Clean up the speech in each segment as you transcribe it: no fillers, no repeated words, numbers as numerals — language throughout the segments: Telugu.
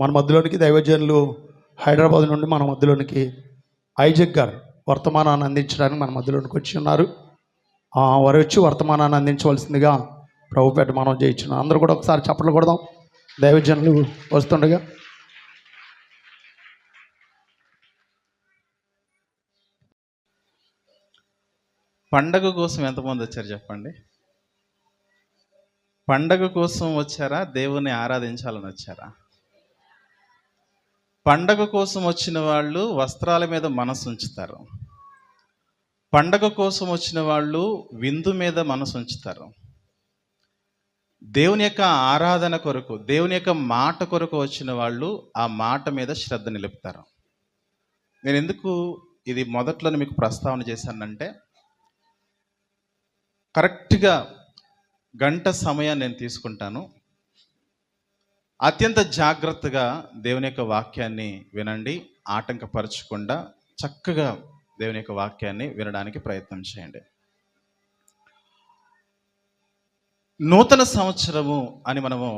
మన మధ్యలోనికి దైవజనులు హైదరాబాద్ నుండి మన మధ్యలోనికి ఐజక్ గారు వర్తమానాన్ని అందించడానికి మన మధ్యలోనికి వచ్చి ఉన్నారు. వారు వచ్చి వర్తమానాన్ని అందించవలసిందిగా ప్రభుపేట మనం చేయించున్నాం. అందరూ కూడా ఒకసారి చప్పట్లు కొడదాం దైవజనులు వస్తుండగా. పండగ కోసం ఎంతమంది వచ్చారు చెప్పండి? పండగ కోసం వచ్చారా? దేవుని ఆరాధించాలని వచ్చారా? పండగ కోసం వచ్చిన వాళ్ళు వస్త్రాల మీద మనసు ఉంచుతారు. పండగ కోసం వచ్చిన వాళ్ళు విందు మీద మనసు ఉంచుతారు. దేవుని యొక్క ఆరాధన కొరకు, దేవుని యొక్క మాట కొరకు వచ్చిన వాళ్ళు ఆ మాట మీద శ్రద్ధ నిలుపుతారు. నేను ఎందుకు ఇది మొదట్లో మీకు ప్రస్తావన చేశానంటే, కరెక్ట్గా గంట సమయాన్ని నేను తీసుకుంటాను. అత్యంత జాగ్రత్తగా దేవుని యొక్క వాక్యాన్ని వినండి. ఆటంకపరచకుండా చక్కగా దేవుని యొక్క వాక్యాన్ని వినడానికి ప్రయత్నం చేయండి. నూతన సంవత్సరము అని మనము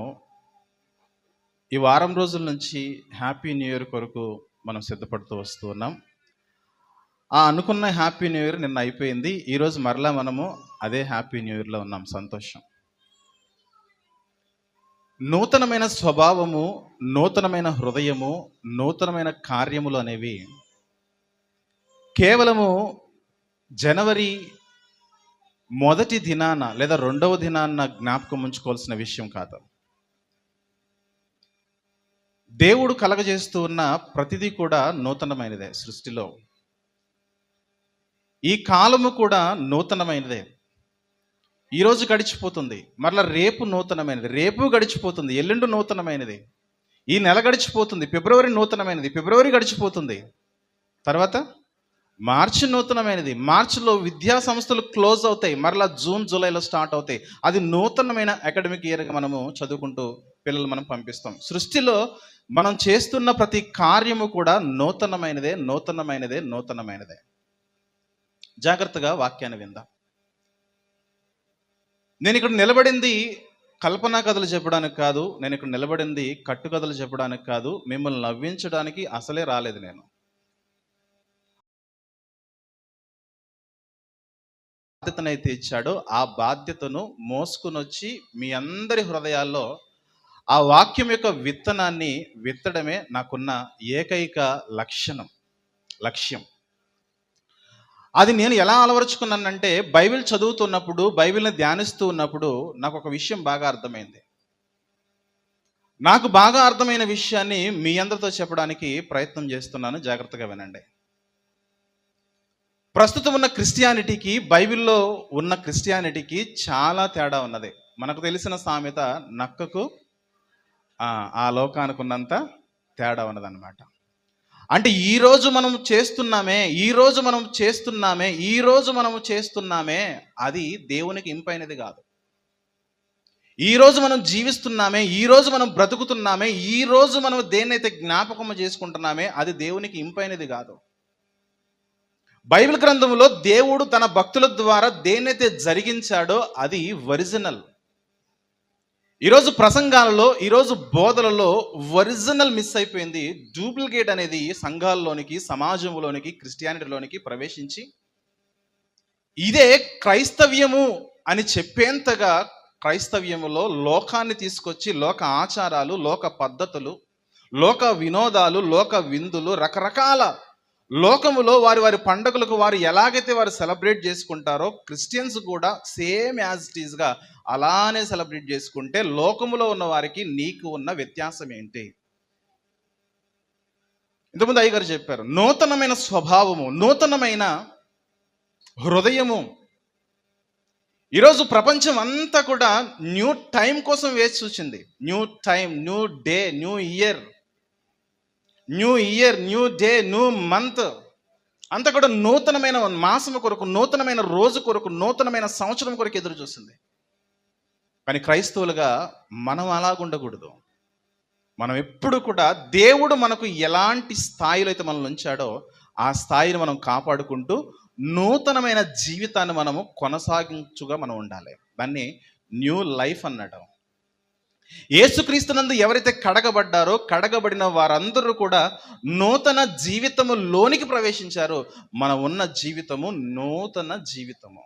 ఈ వారం రోజుల నుంచి హ్యాపీ న్యూ ఇయర్ కొరకు మనం సిద్ధపడుతూ వస్తూ ఉన్నాం. అనుకున్న హ్యాపీ న్యూ ఇయర్ నిన్న అయిపోయింది. ఈరోజు మరలా మనము అదే హ్యాపీ న్యూ ఇయర్లో ఉన్నాం. సంతోషం. నూతనమైన స్వభావము, నూతనమైన హృదయము, నూతనమైన కార్యములు అనేవి కేవలము జనవరి మొదటి దినాన లేదా రెండవ దినాన జ్ఞాపకం ఉంచుకోవాల్సిన విషయం కాదు. దేవుడు కలగజేస్తూ ఉన్న ప్రతిదీ కూడా నూతనమైనదే. సృష్టిలో ఈ కాలము కూడా నూతనమైనదే. ఈరోజు గడిచిపోతుంది, మరలా రేపు నూతనమైనది, రేపు గడిచిపోతుంది, ఎల్లుండి నూతనమైనది, ఈ నెల గడిచిపోతుంది, ఫిబ్రవరి నూతనమైనది, ఫిబ్రవరి గడిచిపోతుంది, తర్వాత మార్చి నూతనమైనది, మార్చిలో విద్యా సంస్థలు క్లోజ్ అవుతాయి, మరలా జూన్ జూలైలో స్టార్ట్ అవుతాయి. అది నూతనమైన అకాడమిక్ ఇయర్గా మనము చదువుకుంటూ పిల్లలు మనం పంపిస్తాం. సృష్టిలో మనం చేస్తున్న ప్రతి కార్యము కూడా నూతనమైనదే, నూతనమైనదే, నూతనమైనదే. జాగ్రత్తగా వాక్యాన్ని విందాం. నేను ఇక్కడ నిలబడింది కల్పనా కథలు చెప్పడానికి కాదు, నేను ఇక్కడ నిలబడింది కట్టుకథలు చెప్పడానికి కాదు, మిమ్మల్ని నవ్వించడానికి అసలే రాలేదు. నేను బాధ్యతనైతే ఇచ్చాడో ఆ బాధ్యతను మోసుకుని వచ్చి మీ అందరి హృదయాల్లో ఆ వాక్యం యొక్క విత్తనాన్ని విత్తడమే నాకున్న ఏకైక లక్ష్యం. అది నేను ఎలా అలవరుచుకున్నానంటే, బైబిల్ చదువుతున్నప్పుడు, బైబిల్ని ధ్యానిస్తూ ఉన్నప్పుడు నాకు ఒక విషయం బాగా అర్థమైంది. నాకు బాగా అర్థమైన విషయాన్ని మీ అందరితో చెప్పడానికి ప్రయత్నం చేస్తున్నాను. జాగ్రత్తగా వినండి. ప్రస్తుతం ఉన్న క్రిస్టియానిటీకి, బైబిల్లో ఉన్న క్రిస్టియానిటీకి చాలా తేడా ఉన్నది. మనకు తెలిసిన సామెత, నక్కకు ఆ లోకానికి ఉన్నంత తేడా ఉన్నదన్నమాట. అంటే ఈరోజు మనం చేస్తున్నామే అది దేవునికి ఇంపైనది కాదు. ఈరోజు మనం జీవిస్తున్నామే, ఈరోజు మనం బ్రతుకుతున్నామే, ఈరోజు మనం దేన్నైతే జ్ఞాపకం చేసుకుంటున్నామే అది దేవునికి ఇంపైనది కాదు. బైబిల్ గ్రంథంలో దేవుడు తన భక్తుల ద్వారా దేన్నైతే జరిగించాడో అది ఒరిజినల్. ఈరోజు ప్రసంగాలలో, ఈరోజు బోధలలో ఒరిజినల్ మిస్ అయిపోయింది. డూప్లికేట్ అనేది సంఘాల్లోనికి, సమాజంలోనికి, క్రిస్టియానిటీలోనికి ప్రవేశించి ఇదే క్రైస్తవ్యము అని చెప్పేంతగా క్రైస్తవ్యములో లోకాన్ని తీసుకొచ్చి, లోక ఆచారాలు, లోక పద్ధతులు, లోక వినోదాలు, లోక విందులు, రకరకాల లోకములో వారి పండుగలకు వారు ఎలాగైతే వారు సెలబ్రేట్ చేసుకుంటారో, క్రిస్టియన్స్ కూడా సేమ్ యాజ్ ఇట్ ఈస్గా అలానే సెలబ్రేట్ చేసుకుంటే, లోకములో ఉన్న వారికి నీకు ఉన్న వ్యత్యాసం ఏంటి? ఇంతకుముందు అయ్యగారు చెప్పారు, నూతనమైన స్వభావము, నూతనమైన హృదయము. ఈరోజు ప్రపంచం అంతా కూడా న్యూ టైం కోసం వేచి చూసింది. New time, new day, new year, new day, new month అంతా కూడా నూతనమైన మాసము కొరకు, నూతనమైన రోజు కొరకు, నూతనమైన సంవత్సరం కొరకు ఎదురు చూస్తుంది. కానీ క్రైస్తవులుగా మనం అలాగుండకూడదు. మనం ఎప్పుడు కూడా దేవుడు మనకు ఎలాంటి స్థాయిలో అయితే మనల్ని ఉంచాడో ఆ స్థాయిని మనం కాపాడుకుంటూ నూతనమైన జీవితాన్ని మనము కొనసాగించుగా మనం ఉండాలి. దాన్ని న్యూ లైఫ్ అన్నాడు. యేసుక్రీస్తునందు ఎవరైతే కడగబడ్డారో కడగబడిన వారందరూ కూడా నూతన జీవితములోనికి ప్రవేశించారు. మనం ఉన్న జీవితము నూతన జీవితము.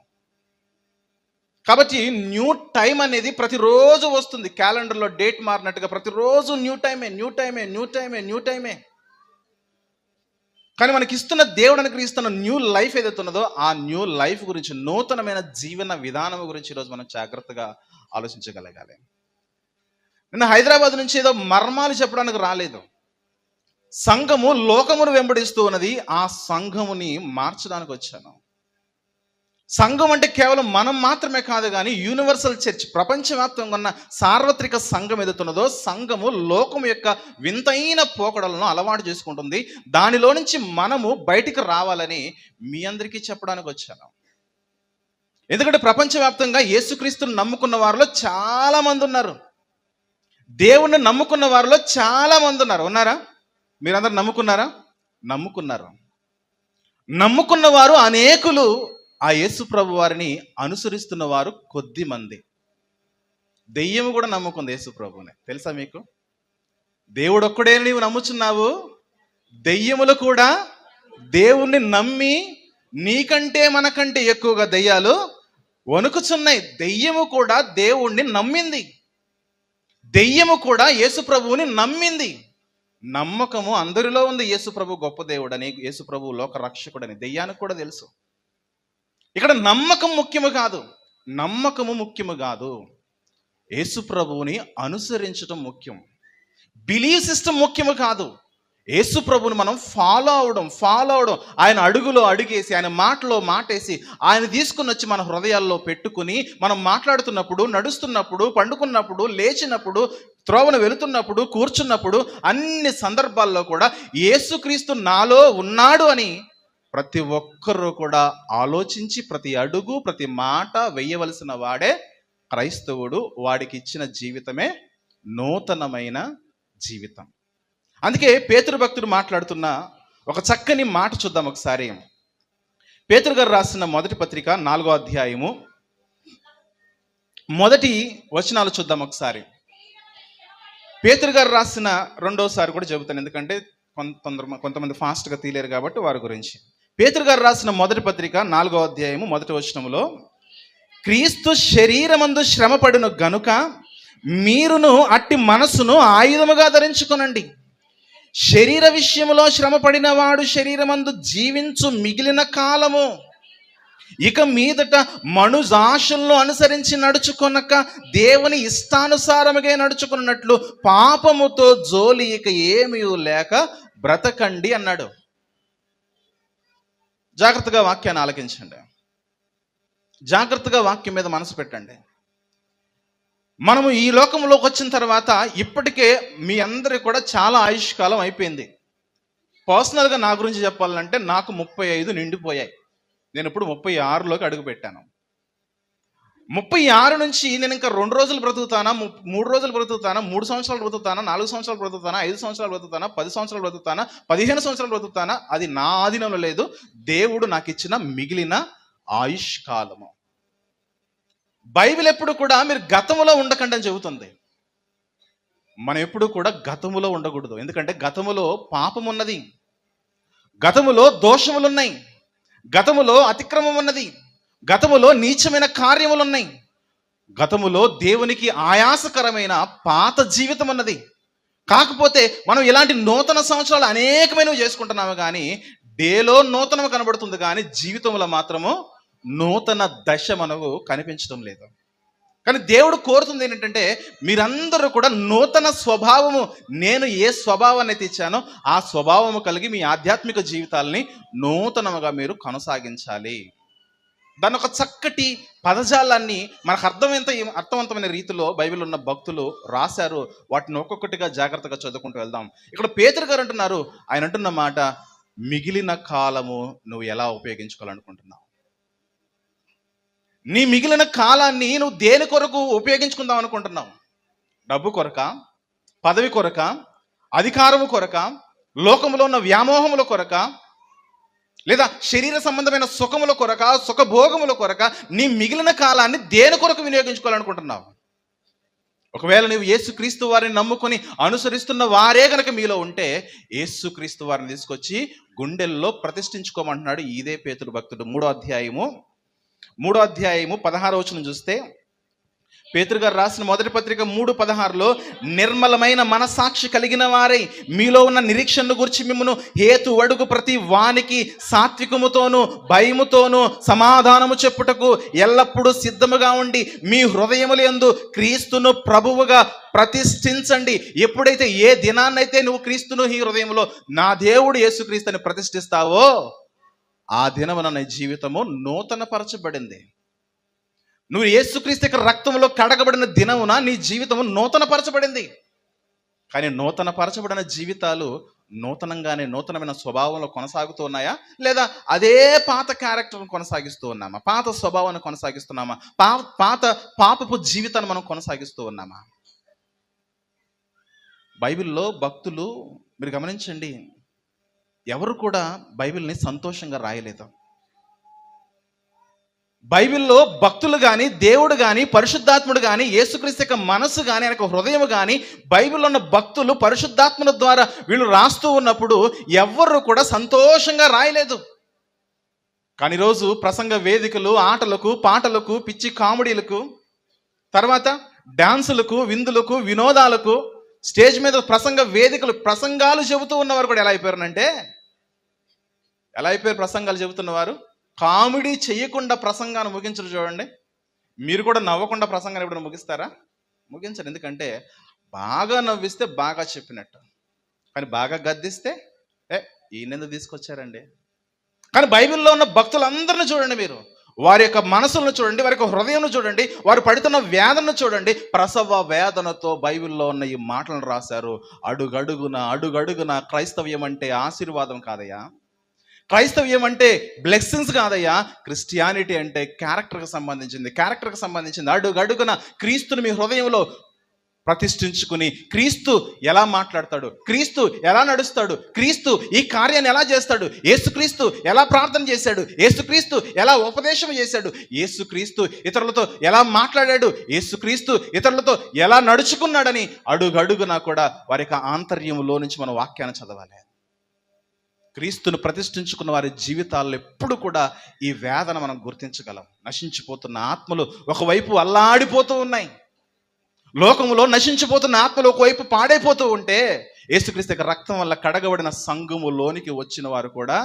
కాబట్టి న్యూ టైం అనేది ప్రతిరోజు వస్తుంది. క్యాలెండర్లో డేట్ మారినట్టుగా ప్రతిరోజు న్యూ టైమే. కానీ మనకి ఇస్తున్న దేవుడు అనుగ్రహిస్తున్న న్యూ లైఫ్ ఏదైతే ఉన్నదో ఆ న్యూ లైఫ్ గురించి, నూతనమైన జీవన విధానం గురించి ఈరోజు మనం జాగ్రత్తగా ఆలోచించగలగాలి. నేను హైదరాబాద్ నుంచి ఏదో మర్మాలు చెప్పడానికి రాలేదు. సంఘము లోకమును వెంబడిస్తూ ఉన్నది, ఆ సంఘముని మార్చడానికి వచ్చాను. సంఘం అంటే కేవలం మనం మాత్రమే కాదు కానీ యూనివర్సల్ చర్చ్, ప్రపంచవ్యాప్తంగా ఉన్న సార్వత్రిక సంఘం ఎదుగుతున్నదో సంఘము లోకం యొక్క వింతైన పోకడలను అలవాటు చేసుకుంటుంది. దానిలో నుంచి మనము బయటికి రావాలని మీ అందరికీ చెప్పడానికి వచ్చాను. ఎందుకంటే ప్రపంచవ్యాప్తంగా యేసుక్రీస్తుని నమ్ముకున్న వారిలో చాలా మంది ఉన్నారు. దేవుణ్ణి నమ్ముకున్న వారిలో చాలా మంది ఉన్నారా? మీరందరూ నమ్ముకున్నారా? నమ్ముకున్న వారు అనేకులు, ఆ యేసు ప్రభు వారిని అనుసరిస్తున్న వారు కొద్ది మంది. దెయ్యం కూడా నమ్ముకుంది యేసు ప్రభుని, తెలుసా మీకు? దేవుడు ఒక్కడే నీవు నమ్ముచున్నావు, దెయ్యములు కూడా దేవుణ్ణి నమ్మి నీకంటే మనకంటే ఎక్కువగా దెయ్యాలు వణుకుచున్నాయి. దెయ్యము కూడా దేవుణ్ణి నమ్మింది, దెయ్యము కూడా యేసు ప్రభువుని నమ్మింది. నమ్మకము అందరిలో ఉంది. యేసు ప్రభు గొప్ప దేవుడని, యేసు ప్రభు లోక రక్షకుడని దెయ్యానికి కూడా తెలుసు. ఇక్కడ నమ్మకము ముఖ్యము కాదు, యేసు ప్రభువుని అనుసరించడం ముఖ్యం. బిలీవ్ సిస్టమ్ ముఖ్యము కాదు, యేసు ప్రభువుని మనం ఫాలో అవడం. ఆయన అడుగులో అడుగేసి, ఆయన మాటలో మాటేసి, ఆయన తీసుకుని వచ్చి మన హృదయాల్లో పెట్టుకుని మనం మాట్లాడుతున్నప్పుడు, నడుస్తున్నప్పుడు, పండుకున్నప్పుడు, లేచినప్పుడు, త్రోవను వెళుతున్నప్పుడు, కూర్చున్నప్పుడు, అన్ని సందర్భాల్లో కూడా యేసుక్రీస్తు నాలో ఉన్నాడు అని ప్రతి ఒక్కరూ కూడా ఆలోచించి ప్రతి అడుగు ప్రతి మాట వేయవలసిన వాడే క్రైస్తవుడు. వాడికి ఇచ్చిన జీవితమే నూతనమైన జీవితం. అందుకే పేతురు భక్తుడు మాట్లాడుతున్న ఒక చక్కని మాట చూద్దాం ఒకసారి. పేతురు గారు రాసిన మొదటి పత్రిక 4వ అధ్యాయము మొదటి వచనాలు చూద్దాం ఒకసారి. పేతురు గారు రాసిన రెండోసారి కూడా చెబుతాను, ఎందుకంటే కొంతమంది ఫాస్ట్గా తీలేరు కాబట్టి వారి గురించి. పేతురు గారు రాసిన మొదటి పత్రిక 4వ అధ్యాయము మొదటి వచనములో, క్రీస్తు శరీరమందు శ్రమపడును గనుక మీరును అట్టి మనస్సును ఆయుధముగా ధరించుకొనండి. శరీర విషయములో శ్రమపడిన వాడు శరీరమందు జీవించు మిగిలిన కాలము ఇక మీదట మనుజాశలను అనుసరించి నడుచుకొనక దేవుని ఇష్టానుసారముగా నడుచుకున్నట్లు పాపముతో జోలి ఇక ఏమీ లేక బ్రతకండి అన్నాడు. జాగ్రత్తగా వాక్యాన్ని ఆలకించండి, జాగ్రత్తగా వాక్యం మీద మనసు పెట్టండి. మనము ఈ లోకంలోకి వచ్చిన తర్వాత ఇప్పటికే మీ అందరికీ కూడా చాలా ఆయుష్కాలం అయిపోయింది. పర్సనల్గా నా గురించి చెప్పాలంటే నాకు 35 నిండిపోయాయి. నేను ఇప్పుడు 36లోకి అడుగు పెట్టాను. 36 నుంచి నేను ఇంకా 2 రోజులు బ్రతుకుతానా, 3 రోజులు బ్రతుకుతానా, 3 సంవత్సరాలు బ్రతుకుతానా, 4 సంవత్సరాలు బ్రతుకుతానా, 5 సంవత్సరాలు బ్రతుకుతానా, 10 సంవత్సరాలు బ్రతుకుతానా, 15 సంవత్సరాలు బ్రతుకుతానా, అది నా ఆధీనంలో లేదు. దేవుడు నాకు ఇచ్చిన మిగిలిన ఆయుష్ కాలము. బైబిల్ ఎప్పుడు కూడా మీరు గతములో ఉండకండి అని చెబుతుంది. మనం ఎప్పుడు కూడా గతములో ఉండకూడదు. ఎందుకంటే గతములో పాపం ఉన్నది, గతములో దోషములున్నాయి, గతములో అతిక్రమం ఉన్నది, గతములో నీచమైన కార్యములు ఉన్నాయి, గతములో దేవునికి ఆయాసకరమైన పాత జీవితం ఉన్నది. కాకపోతే మనం ఇలాంటి నూతన సంవత్సరాలు అనేకమైనవి చేసుకుంటున్నాము, కానీ డేలో నూతనం కనబడుతుంది, కానీ జీవితంలో మాత్రము నూతన దశ మనకు కనిపించడం లేదు. కానీ దేవుడు కోరుతుంది ఏంటంటే మీరందరూ కూడా నూతన స్వభావము, నేను ఏ స్వభావాన్ని అయితే ఇచ్చానో ఆ స్వభావము కలిగి మీ ఆధ్యాత్మిక జీవితాలని నూతనముగా మీరు కొనసాగించాలి. దాని ఒక చక్కటి పదజాలాన్ని మనకు అర్థవంతమైన రీతిలో బైబిల్ ఉన్న భక్తులు రాశారు. వాటిని ఒక్కొక్కటిగా జాగ్రత్తగా చదువుకుంటూ వెళ్దాం. ఇక్కడ పేతురు గారు అంటున్నారు, ఆయన అంటున్న మాట, మిగిలిన కాలము నువ్వు ఎలా ఉపయోగించుకోవాలనుకుంటున్నావు? నీ మిగిలిన కాలాన్ని నువ్వు దేని కొరకు ఉపయోగించుకుందాం అనుకుంటున్నావు? డబ్బు కొరక, పదవి కొరక, అధికారము కొరక, లోకములో ఉన్న వ్యామోహముల కొరక, లేదా శరీర సంబంధమైన సుఖముల కొరక, సుఖభోగముల కొరక నీ మిగిలిన కాలాన్ని దేని కొరకు వినియోగించుకోవాలనుకుంటున్నావు? ఒకవేళ నువ్వు యేసుక్రీస్తు వారిని నమ్ముకొని అనుసరిస్తున్న వారే గనక మీలో ఉంటే యేసుక్రీస్తు వారిని తీసుకొచ్చి గుండెల్లో ప్రతిష్ఠించుకోమంటున్నాడు ఇదే పేతురు భక్తుడు. 3వ అధ్యాయము 16వ వచనం చూస్తే, పేతురు గారు రాసిన మొదటి పత్రిక 3:16లో, నిర్మలమైన మనసాక్షి కలిగిన వారై మీలో ఉన్న నిరీక్షణను గురించి మిమ్మను హేతు అడుగు ప్రతి వానికి సాత్వికముతోనూ భయముతోనూ సమాధానము చెప్పుటకు ఎల్లప్పుడూ సిద్ధముగా ఉండి మీ హృదయములందు క్రీస్తును ప్రభువుగా ప్రతిష్ఠించండి. ఎప్పుడైతే ఏ దినాన్నైతే నువ్వు క్రీస్తును ఈ హృదయంలో నా దేవుడు యేసుక్రీస్తుని ప్రతిష్ఠిస్తావో ఆ దినమున నీ జీవితము నూతన పరచబడింది. నువ్వు యేసుక్రీస్తు యొక్క రక్తంలో కడగబడిన దినమున నీ జీవితము నూతన పరచబడింది. కానీ నూతన పరచబడిన జీవితాలు నూతనమైన స్వభావంలో కొనసాగుతూ ఉన్నాయా, లేదా అదే పాత క్యారెక్టర్ను కొనసాగిస్తూ ఉన్నామా? పాత స్వభావాన్ని కొనసాగిస్తున్నామా? పాత పాపపు జీవితాన్ని మనం కొనసాగిస్తూ ఉన్నామా? బైబిల్లో భక్తులు మీరు గమనించండి, ఎవరు కూడా బైబిల్ని సంతోషంగా రాయలేదు. బైబిల్లో భక్తులు కానీ, దేవుడు కానీ, పరిశుద్ధాత్ముడు కానీ, యేసుక్రీస్తు యొక్క మనసు కానీ, ఆయన హృదయం కానీ, బైబిల్లో ఉన్న భక్తులు పరిశుద్ధాత్ముల ద్వారా వీళ్ళు రాస్తూ ఉన్నప్పుడు ఎవ్వరు కూడా సంతోషంగా రాయలేదు. కానీ ఈరోజు ప్రసంగ వేదికలు, ఆటలకు, పాటలకు, పిచ్చి కామెడీలకు, తర్వాత డాన్సులకు, విందులకు, వినోదాలకు, స్టేజ్ మీద ప్రసంగ వేదికలు, ప్రసంగాలు చెబుతూ ఉన్నవారు కూడా ఎలా అయిపోయారు ప్రసంగాలు చెబుతున్నవారు? కామెడీ చేయకుండా ప్రసంగాన్ని ముగించరు. చూడండి, మీరు కూడా నవ్వకుండా ప్రసంగాన్ని ఎప్పుడైనా ముగిస్తారా? ముగించరు. ఎందుకంటే బాగా నవ్విస్తే బాగా చెప్పినట్టు, కానీ బాగా గద్దిస్తే ఈయనెందుకు తీసుకొచ్చారండి. కానీ బైబిల్లో ఉన్న భక్తులందరినీ చూడండి, మీరు వారి యొక్క మనసులను చూడండి, వారి యొక్క హృదయం చూడండి, వారు పడుతున్న వేదనను చూడండి. ప్రసవ వేదనతో బైబిల్లో ఉన్న ఈ మాటలను రాశారు. అడుగడుగున క్రైస్తవ్యం అంటే ఆశీర్వాదం కాదయ్యా, క్రైస్తవ్యం అంటే బ్లెస్సింగ్స్ కాదయ్యా, క్రిస్టియానిటీ అంటే క్యారెక్టర్కి సంబంధించింది. అడుగడుగున క్రీస్తుని మీ హృదయంలో ప్రతిష్ఠించుకుని, క్రీస్తు ఎలా మాట్లాడతాడు, క్రీస్తు ఎలా నడుస్తాడు, క్రీస్తు ఈ కార్యాన్ని ఎలా చేస్తాడు, యేసుక్రీస్తు ఎలా ప్రార్థన చేశాడు, యేసుక్రీస్తు ఎలా ఉపదేశం చేశాడు, యేసుక్రీస్తు ఇతరులతో ఎలా మాట్లాడాడు, యేసుక్రీస్తు ఇతరులతో ఎలా నడుచుకున్నాడని అడుగడుగునా కూడా వారి యొక్క ఆంతర్యంలో నుంచి మనం వాక్యాన్ని చదవాలి. క్రీస్తును ప్రతిష్ఠించుకున్న వారి జీవితాల్లో ఎప్పుడు కూడా ఈ వేదన మనం గుర్తించగలం. నశించిపోతున్న ఆత్మలు ఒకవైపు అల్లాడిపోతూ ఉన్నాయి, లోకములో నశించిపోతున్న ఆత్మలు ఒకవైపు పాడైపోతూ ఉంటే, యేసుక్రీస్తు యొక్క రక్తం వల్ల కడగబడిన సంఘములోనికి వచ్చిన వారు కూడా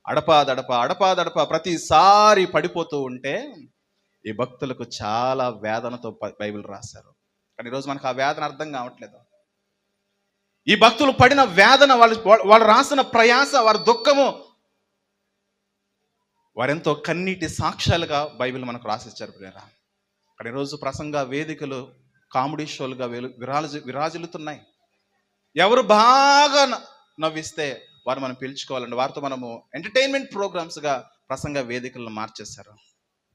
అడపాదడప ప్రతిసారి పడిపోతూ ఉంటే ఈ భక్తులకు చాలా వేదనతో బైబిల్ రాశారు. కానీ ఈరోజు మనకు ఆ వేదన అర్థం కావట్లేదు. ఈ భక్తులు పడిన వేదన, వాళ్ళు రాసిన ప్రయాస, వారి దుఃఖము, వారెంతో కన్నీటి సాక్ష్యాలుగా బైబిల్ మనకు రాసిచ్చారు ప్రియరా. కానీ ఈరోజు ప్రసంగ వేదికలు కామెడీ షోలుగా విరాజిల్లుతున్నాయి. ఎవరు బాగా నవ్విస్తే వారు మనం పిలుచుకోవాలండి, వారితో మనము ఎంటర్టైన్మెంట్ ప్రోగ్రామ్స్గా ప్రసంగ వేదికలను మార్చేశారు.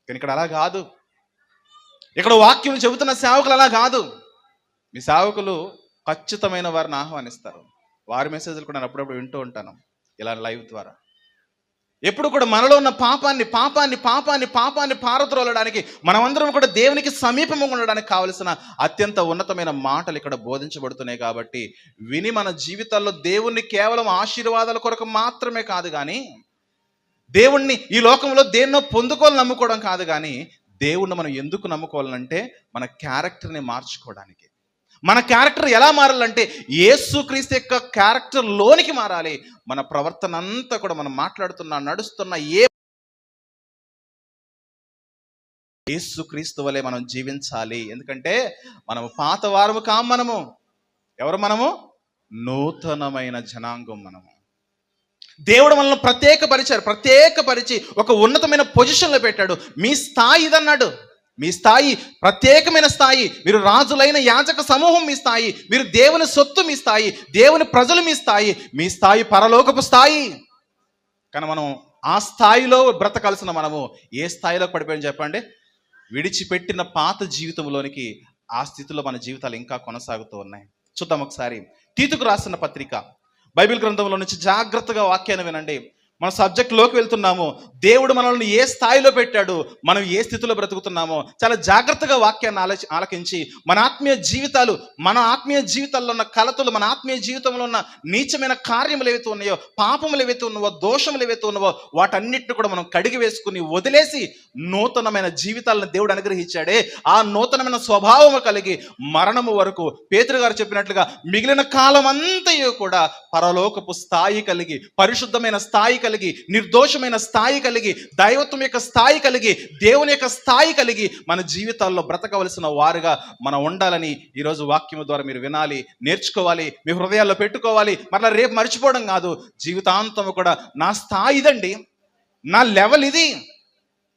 కానీ ఇక్కడ అలా కాదు. ఇక్కడ వాక్యం చెబుతున్న సేవకులు అలా కాదు. మీ సేవకులు ఖచ్చితమైన వారిని ఆహ్వానిస్తారు. వారి మెసేజ్లు కూడా నేను అప్పుడప్పుడు వింటూ ఉంటాను ఇలా లైవ్ ద్వారా. ఎప్పుడు కూడా మనలో ఉన్న పాపాన్ని పారద్రోలడానికి, మనమందరం కూడా దేవునికి సమీపంగా ఉండడానికి కావలసిన అత్యంత ఉన్నతమైన మాటలు ఇక్కడ బోధించబడుతున్నాయి. కాబట్టి విని మన జీవితాల్లో దేవుణ్ణి కేవలం ఆశీర్వాదాల కొరకు మాత్రమే కాదు, కానీ దేవుణ్ణి ఈ లోకంలో దేన్నో పొందుకోవాలని నమ్ముకోవడం కాదు, కానీ దేవుణ్ణి మనం ఎందుకు నమ్ముకోవాలంటే మన క్యారెక్టర్ని మార్చుకోవడానికి. మన క్యారెక్టర్ ఎలా మారాలంటే యేసుక్రీస్తు యొక్క క్యారెక్టర్ లోనికి మారాలి. మన ప్రవర్తన అంతా కూడా మనం మాట్లాడుతున్నా, నడుస్తున్న యేసుక్రీస్తు వలె మనం జీవించాలి. ఎందుకంటే మనము పాత వారము కాము. మనము నూతనమైన జనాంగం. దేవుడు మనల్ని ప్రత్యేకపరిచి ఒక ఉన్నతమైన పొజిషన్లో పెట్టాడు. మీ స్థాయి ఇదన్నాడు. మీ స్థాయి ప్రత్యేకమైన స్థాయి. మీరు రాజులైన యాజక సమూహం మీ స్థాయి. మీరు దేవుని సొత్తు మీ స్థాయి. దేవుని ప్రజలు మీ స్థాయి. మీ స్థాయి పరలోకపు స్థాయి. కానీ మనం ఆ స్థాయిలో బ్రతకాల్సిన మనము ఏ స్థాయిలో పడిపోయాం చెప్పండి? విడిచిపెట్టిన పాత జీవితంలోనికి ఆ స్థితిలో మన జీవితాలు ఇంకా కొనసాగుతూ ఉన్నాయి. చూద్దాం ఒకసారి తీతుకు రాసిన పత్రిక బైబిల్ గ్రంథంలో నుంచి జాగ్రత్తగా వాక్యాన్ని వినండి. మన సబ్జెక్ట్లోకి వెళ్తున్నాము. దేవుడు మనల్ని ఏ స్థాయిలో పెట్టాడు, మనం ఏ స్థితిలో బ్రతుకుతున్నామో చాలా జాగ్రత్తగా వాక్యాన్ని ఆలకించి మన ఆత్మీయ జీవితాల్లో ఉన్న కలతలు, మన ఆత్మీయ జీవితంలో ఉన్న నీచమైన కార్యములు ఏవైతే ఉన్నాయో, పాపములు ఏవైతే ఉన్నావో, దోషములు ఏవైతే ఉన్నావో వాటన్నిటిని కూడా మనం కడిగి వేసుకుని వదిలేసి నూతనమైన జీవితాలను దేవుడు అనుగ్రహించాడే, ఆ నూతనమైన స్వభావము కలిగి మరణము వరకు పేతురు గారు చెప్పినట్లుగా మిగిలిన కాలం అంతయు కూడా పరలోకపు స్థాయి కలిగి, పరిశుద్ధమైన స్థాయి కలిగి, నిర్దోషమైన స్థాయి కలిగి, దైవత్వం యొక్క స్థాయి కలిగి, దేవుని యొక్క స్థాయి కలిగి మన జీవితాల్లో బ్రతకవలసిన వారుగా మనం ఉండాలని ఈరోజు వాక్యము ద్వారా మీరు వినాలి, నేర్చుకోవాలి, మీ హృదయాల్లో పెట్టుకోవాలి. మరలా రేపు మర్చిపోవడం కాదు, జీవితాంతము కూడా నా స్థాయి ఇదండి, నా లెవెల్ ఇది,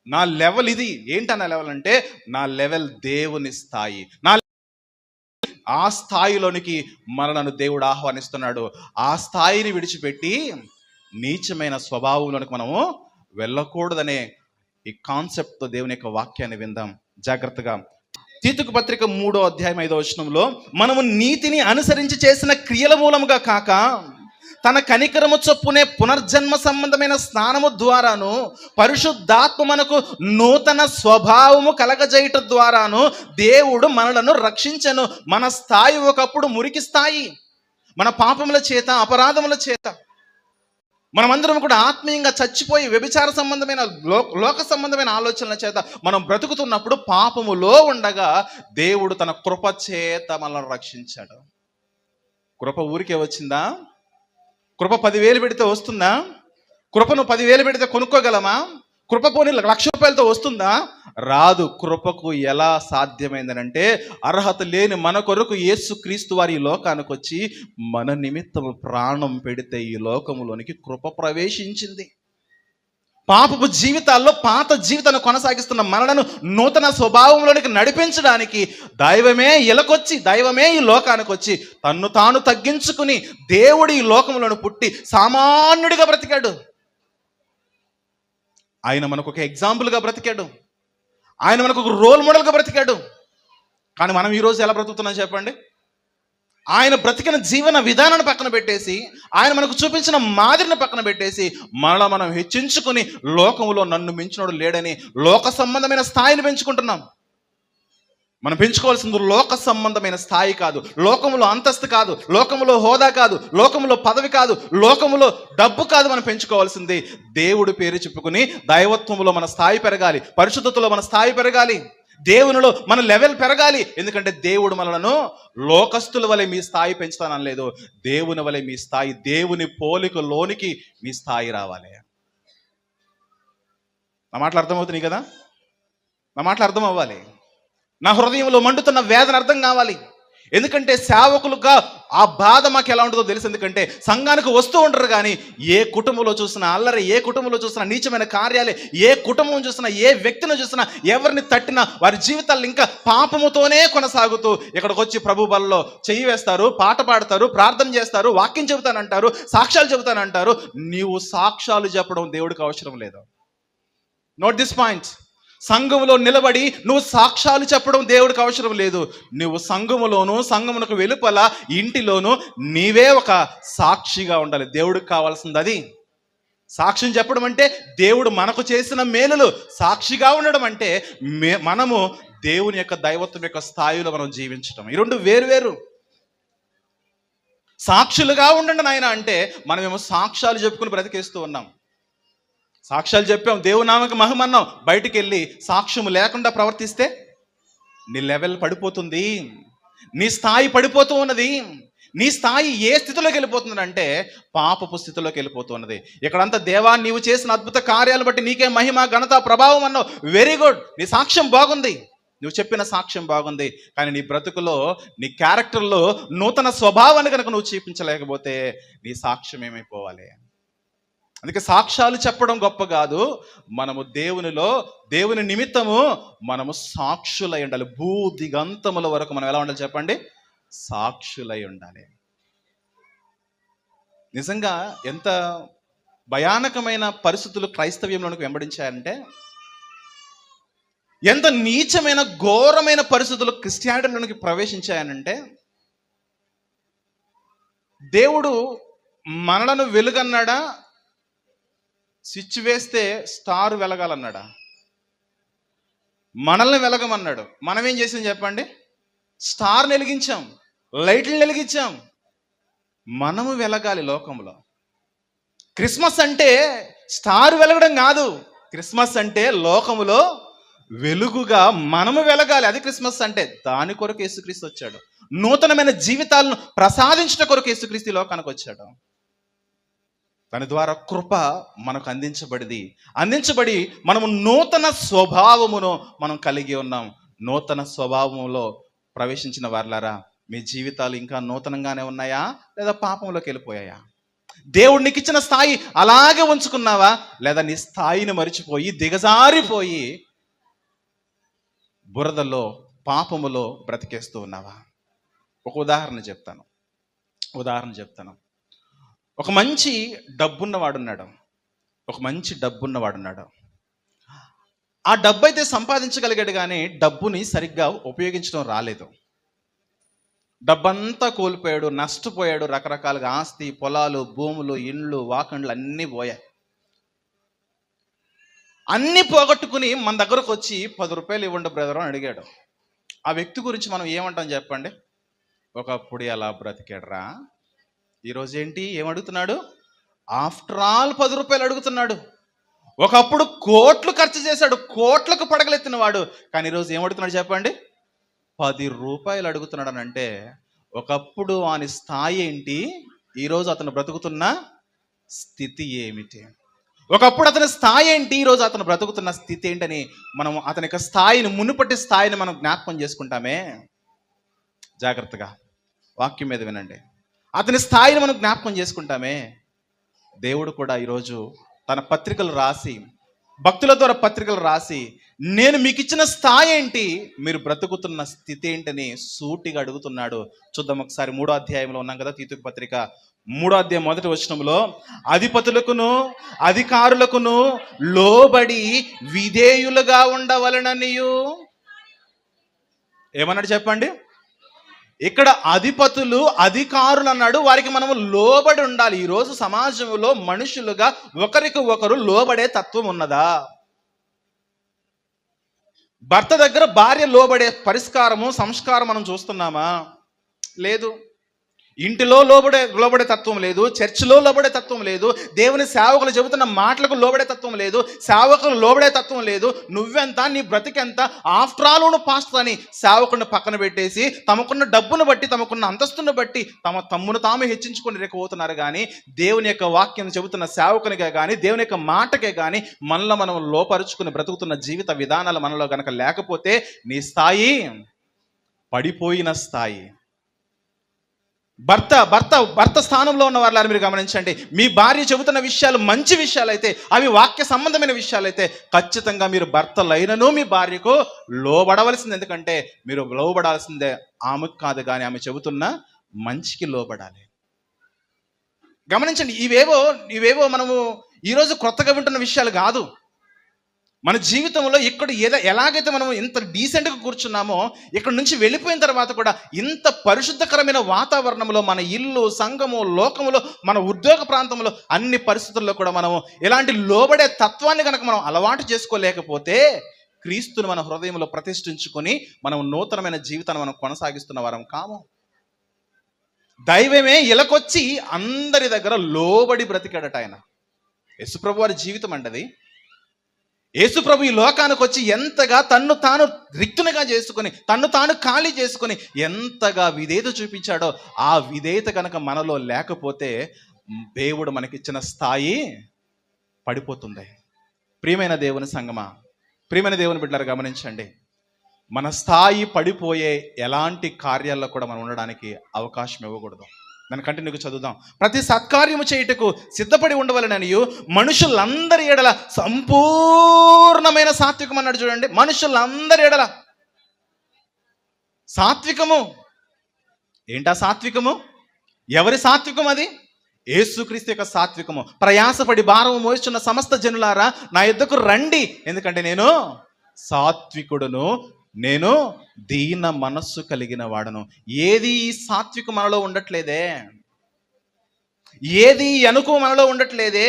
నా లెవెల్ ఇది. ఏంటన్న లెవెల్ అంటే నా లెవెల్ దేవుని స్థాయి. ఆ స్థాయిలోనికి మనలను దేవుడు ఆహ్వానిస్తున్నాడు. ఆ స్థాయిని విడిచిపెట్టి నీచమైన స్వభావంలోనికి మనము వెళ్ళకూడదనే ఈ కాన్సెప్ట్తో దేవుని యొక్క వాక్యాన్ని విందాం జాగ్రత్తగా. తీతుకు పత్రిక 3వ అధ్యాయం 5వ వచనంలో, మనము నీతిని అనుసరించి చేసిన క్రియల మూలముగా కాక తన కనికరము చొప్పునే పునర్జన్మ సంబంధమైన స్నానము ద్వారాను పరిశుద్ధాత్మ మనకు నూతన స్వభావము కలగజేయుట ద్వారాను దేవుడు మనలను రక్షించెను. మన స్థాయి ఒకప్పుడు మురికి స్థాయి, మన పాపముల చేత, అపరాధముల చేత మనమందరం కూడా ఆత్మీయంగా చచ్చిపోయి వ్యభిచార సంబంధమైన లోక సంబంధమైన ఆలోచనల చేత మనం బ్రతుకుతున్నప్పుడు పాపములో ఉండగా దేవుడు తన కృప చేత మనల్ని రక్షించాడు. కృప ఊరికే వచ్చిందా? కృప 10,000 పెడితే వస్తుందా? కృపను 10,000 పెడితే కొనుక్కోగలమా? కృప పోనీ 1,00,000 రూపాయలతో వస్తుందా? రాదు. కృపకు ఎలా సాధ్యమైందనంటే, అర్హత లేని మన కొరకు యేసుక్రీస్తు వారి ఈ లోకానికి వచ్చి మన నిమిత్తము ప్రాణం పెడితే ఈ లోకములోనికి కృప ప్రవేశించింది. పాపపు జీవితాల్లో పాత జీవితాన్ని కొనసాగిస్తున్న మనలను నూతన స్వభావంలోనికి నడిపించడానికి దైవమే దైవమే ఈ లోకానికి వచ్చి తన్ను తాను తగ్గించుకుని దేవుడు ఈ లోకంలోని పుట్టి సామాన్యుడిగా బ్రతికాడు. ఆయన మనకు ఒక ఎగ్జాంపుల్గా బ్రతికాడు. ఆయన మనకు ఒక రోల్ మోడల్గా బ్రతికాడు. కానీ మనం ఈరోజు ఎలా బ్రతుకుతున్నాం చెప్పండి? ఆయన బ్రతికిన జీవన విధానాన్ని పక్కన పెట్టేసి, ఆయన మనకు చూపించిన మాదిరిని పక్కన పెట్టేసి మనం హెచ్చించుకుని లోకములో నన్ను మించినోడు లేడని లోక సంబంధమైన స్థాయిని పెంచుకుంటున్నాం. మనం పెంచుకోవాల్సింది లోక సంబంధమైన స్థాయి కాదు, లోకములో అంతస్తు కాదు, లోకములో హోదా కాదు, లోకములో పదవి కాదు, లోకములో డబ్బు కాదు. మనం పెంచుకోవాల్సింది దేవుడి పేరు చెప్పుకుని దైవత్వములో మన స్థాయి పెరగాలి, పరిశుద్ధతలో మన స్థాయి పెరగాలి, దేవునిలో మన లెవెల్ పెరగాలి. ఎందుకంటే దేవుడు మనలను లోకస్తుల వలె మీ స్థాయి పెంచుతానలేదు, దేవుని వలె మీ స్థాయి, దేవుని పోలికలోనికి మీ స్థాయి రావాలి. నా మాటలు అర్థమవుతున్నాయి కదా? నా మాటలు అర్థం అవ్వాలి. నా హృదయంలో మండుతున్న వేదన అర్థం కావాలి. ఎందుకంటే సేవకులుగా ఆ బాధ మాకు ఎలా ఉంటుందో తెలుసు. ఎందుకంటే సంఘానికి వస్తూ ఉంటారు, కానీ ఏ కుటుంబంలో చూసినా అల్లరి, ఏ కుటుంబంలో చూసినా నీచమైన కార్యాలే, ఏ కుటుంబం చూసినా, ఏ వ్యక్తిని చూసినా, ఎవరిని తట్టినా వారి జీవితాలు ఇంకా పాపముతోనే కొనసాగుతూ ఇక్కడికి వచ్చి ప్రభు బలలో చెయ్యి వేస్తారు, పాట పాడతారు, ప్రార్థన చేస్తారు, వాక్యం చెబుతానంటారు, సాక్ష్యాలు చెబుతానంటారు. నీవు సాక్ష్యాలు చెప్పడం దేవుడికి అవసరం లేదు. Note this point. సంఘములో నిలబడి నువ్వు సాక్ష్యాలు చెప్పడం దేవుడికి అవసరం లేదు. నువ్వు సంఘములోను, సంఘమునకు వెలుపల, ఇంటిలోను నీవే ఒక సాక్షిగా ఉండాలి. దేవుడికి కావాల్సింది అది. సాక్ష్యం చెప్పడం అంటే దేవుడు మనకు చేసిన మేలులు సాక్షిగా ఉండడం అంటే మనము దేవుని యొక్క దైవత్వం యొక్క స్థాయిలో మనం జీవించడం. ఈ రెండు వేరు. సాక్షులుగా ఉండండి నాయన అంటే మనమేమో సాక్ష్యాలు చెప్పుకుని బ్రతికేస్తూ ఉన్నాం. సాక్ష్యాలు చెప్పాం, దేవుని నామకి మహిమ అన్నాం, బయటికి వెళ్ళి సాక్ష్యం లేకుండా ప్రవర్తిస్తే నీ లెవెల్ పడిపోతుంది, నీ స్థాయి పడిపోతూ ఉన్నది. నీ స్థాయి ఏ స్థితిలోకి వెళ్ళిపోతుందంటే పాపపు స్థితిలోకి వెళ్ళిపోతున్నది. ఇక్కడంతా దేవా నీవు చేసిన అద్భుత కార్యాలు బట్టి నీకే మహిమ, ఘనత, ప్రభావం అన్నావు. వెరీ గుడ్, నీ సాక్ష్యం బాగుంది, నువ్వు చెప్పిన సాక్ష్యం బాగుంది. కానీ నీ బ్రతుకులో, నీ క్యారెక్టర్లో నూతన స్వభావాన్ని కనుక నువ్వు చూపించలేకపోతే నీ సాక్ష్యం ఏమైపోవాలి? అందుకే సాక్ష్యాలు చెప్పడం గొప్ప కాదు, మనము దేవుని నిమిత్తము మనము సాక్షులై ఉండాలి. భూదిగంతముల వరకు మనం ఎలా ఉండాలి చెప్పండి? సాక్షులై ఉండాలి. నిజంగా ఎంత భయానకమైన పరిస్థితులు క్రైస్తవ్యంలోనికి వెంబడించాయంటే, ఎంత నీచమైన ఘోరమైన పరిస్థితులు క్రిస్టియానిటీలోనికి ప్రవేశించాయనంటే, దేవుడు మనలను వెలుగన్నాడా, స్విచ్ వేస్తే స్టార్ వెలగాలన్నాడా? మనల్ని వెలగమన్నాడు. మనం ఏం చేసాం చెప్పండి? స్టార్ని వెలిగించాం, లైట్లు వెలిగించాం. మనము వెలగాలి లోకంలో. క్రిస్మస్ అంటే స్టార్ వెలగడం కాదు. క్రిస్మస్ అంటే లోకములో వెలుగుగా మనము వెలగాలి. అది క్రిస్మస్ అంటే. దాని కొరకు యేసుక్రీస్తు వచ్చాడు. నూతనమైన జీవితాలను ప్రసాదించడం కొరకు యేసుక్రీస్తు లోకానికి వచ్చాడు. దాని ద్వారా కృప మనకు అందించబడి మనము నూతన స్వభావమును మనం కలిగి ఉన్నాం. నూతన స్వభావములో ప్రవేశించిన వారులారా, మీ జీవితాలు ఇంకా నూతనంగానే ఉన్నాయా, లేదా పాపంలోకి వెళ్ళిపోయాయా? దేవుడు నీకు ఇచ్చిన స్థాయి అలాగే ఉంచుకున్నావా, లేదా నీ స్థాయిని మరిచిపోయి దిగజారిపోయి బురదలో పాపములో బ్రతికేస్తూ ఉన్నావా? ఒక ఉదాహరణ చెప్తాను. ఒక మంచి డబ్బున్నవాడున్నాడు. ఆ డబ్బు అయితే సంపాదించగలిగాడు, కానీ డబ్బుని సరిగ్గా ఉపయోగించడం రాలేదు. డబ్బంతా కోల్పోయాడు, నష్టపోయాడు. రకరకాలుగా ఆస్తి, పొలాలు, భూములు, ఇండ్లు, వాకండ్లు అన్నీ పోయాయి. అన్నీ పోగొట్టుకుని మన దగ్గరకు వచ్చి 10 రూపాయలు ఇవ్వండి బ్రదర్ అని అడిగాడు. ఆ వ్యక్తి గురించి మనం ఏమంటాం చెప్పండి? ఒకప్పుడు ఎలా బ్రతికాడరా, ఈరోజు ఏంటి ఏమడుగుతున్నాడు? ఆఫ్టర్ ఆల్ 10 రూపాయలు అడుగుతున్నాడు. ఒకప్పుడు కోట్లు ఖర్చు చేశాడు, కోట్లకు పడగలెత్తిన వాడు, కానీ ఈరోజు ఏమడుగుతున్నాడు చెప్పండి? 10 రూపాయలు అడుగుతున్నాడు. అని అంటే ఒకప్పుడు ఆయన స్థాయి ఏంటి, ఈరోజు అతను బ్రతుకుతున్న స్థితి ఏమిటి? ఒకప్పుడు అతని స్థాయి ఏంటి, ఈరోజు అతను బ్రతుకుతున్న స్థితి ఏంటని మనం అతని యొక్క స్థాయిని, మునుపటి స్థాయిని మనం జ్ఞాపకం చేసుకుంటామే. జాగ్రత్తగా వాక్యం మీద వినండి. అతని స్థాయిని మనం జ్ఞాపకం చేసుకుంటామే. దేవుడు కూడా ఈరోజు తన పత్రికలు రాసి, భక్తుల ద్వారా పత్రికలు రాసి, నేను మీకు ఇచ్చిన స్థాయి ఏంటి, మీరు బ్రతుకుతున్న స్థితి ఏంటని సూటిగా అడుగుతున్నాడు. చూద్దాం ఒకసారి. 3వ అధ్యాయంలో ఉన్నాం కదా, తీతుకు పత్రిక 3వ అధ్యాయం 1వ వచనంలో, అధిపతులకును అధికారులకును లోబడి విధేయులుగా ఉండవలననియు. ఏమన్నాడు చెప్పండి? ఇక్కడ అధిపతులు, అధికారులు అన్నాడు. వారికి మనము లోబడి ఉండాలి. ఈరోజు సమాజంలో మనుషులుగా ఒకరికి ఒకరు లోబడే తత్వం ఉన్నదా? భర్త దగ్గర భార్య లోబడే పరిష్కారము, సంస్కారం మనం చూస్తున్నామా? లేదు. ఇంటిలో లోబడే తత్వం లేదు, చర్చిలో లోబడే తత్వం లేదు, దేవుని సేవకులు చెబుతున్న మాటలకు లోబడే తత్వం లేదు, సేవకులు లోబడే తత్వం లేదు. నువ్వెంత, నీ బ్రతికెంత, ఆఫ్టర్ ఆల్ నువ్వు పాస్టర్ అని సేవకుడిని పక్కన పెట్టేసి తమకున్న డబ్బును బట్టి, తమకున్న అంతస్తును బట్టి తమ్మును తాము హెచ్చించుకొని రేకపోతున్నారు. కానీ దేవుని యొక్క వాక్యం చెబుతున్న సేవకునిగా కానీ, దేవుని యొక్క మాటకే కానీ మనలో మనం లోపరుచుకుని బ్రతుకుతున్న జీవిత విధానాలు మనలో గనక లేకపోతే నీ స్థాయి పడిపోయిన స్థాయి. భర్త స్థానంలో ఉన్న వారు మీరు గమనించండి. మీ భార్య చెబుతున్న విషయాలు మంచి విషయాలు అయితే, అవి వాక్య సంబంధమైన విషయాలు అయితే, ఖచ్చితంగా మీరు భర్తలైనను మీ భార్యకు లోబడవలసింది. ఎందుకంటే మీరు లోబడాల్సిందే ఆమెకు కాదు, కానీ ఆమె చెబుతున్న మంచికి లోబడాలి. గమనించండి. ఇవేవో మనము ఈరోజు కొత్తగా వింటున్న విషయాలు కాదు. మన జీవితంలో ఇక్కడ ఎలాగైతే మనం ఇంత డీసెంట్గా కూర్చున్నామో, ఇక్కడ నుంచి వెళ్ళిపోయిన తర్వాత కూడా ఇంత పరిశుద్ధకరమైన వాతావరణంలో మన ఇల్లు, సంఘము, లోకములో, మన ఉద్యోగ ప్రాంతంలో, అన్ని పరిస్థితుల్లో కూడా మనము ఇలాంటి లోబడే తత్వాన్ని కనుక మనం అలవాటు చేసుకోలేకపోతే, క్రీస్తుని మన హృదయంలో ప్రతిష్ఠించుకొని మనం నూతనమైన జీవితాన్ని మనం కొనసాగిస్తున్న వారం కాము. దైవమే ఇలాకొచ్చి అందరి దగ్గర లోబడి బ్రతికాడట ఆయన. యేసుప్రభు వారి జీవితం అంటది. యేసుప్రభు ఈ లోకానికి వచ్చి ఎంతగా తన్ను తాను రిక్తునిగా చేసుకొని, తన్ను తాను ఖాళీ చేసుకొని ఎంతగా విధేయత చూపించాడో, ఆ విధేయత కనుక మనలో లేకపోతే దేవుడు మనకిచ్చిన స్థాయి పడిపోతుంది. ప్రియమైన దేవుని సంగమా, ప్రియమైన దేవుని బిడ్డలారా, గమనించండి. మన స్థాయి పడిపోయే ఎలాంటి కార్యాల్లో కూడా మనం ఉండడానికి అవకాశం ఇవ్వకూడదు. దాని కంటిన్యూగా చదువుదాం. ప్రతి సత్కార్యము చేయుటకు సిద్ధపడి ఉండవలననియు మనుషులందరి ఎడల సంపూర్ణమైన సాత్వికం అన్నాడు. చూడండి, మనుషులందరి ఎడల సాత్వికము. ఏంటా సాత్వికము? ఎవరి సాత్వికం అది? యేసుక్రీస్తు యొక్క సాత్వికము. ప్రయాసపడి భారము మోస్తున్న సమస్త జనులారా నా యొద్దకు రండి, ఎందుకంటే నేను సాత్వికుడును, నేను దీన మనస్సు కలిగిన వాడను. ఏది సాత్విక మనలో ఉండట్లేదే, ఏది అనుకు మనలో ఉండట్లేదే.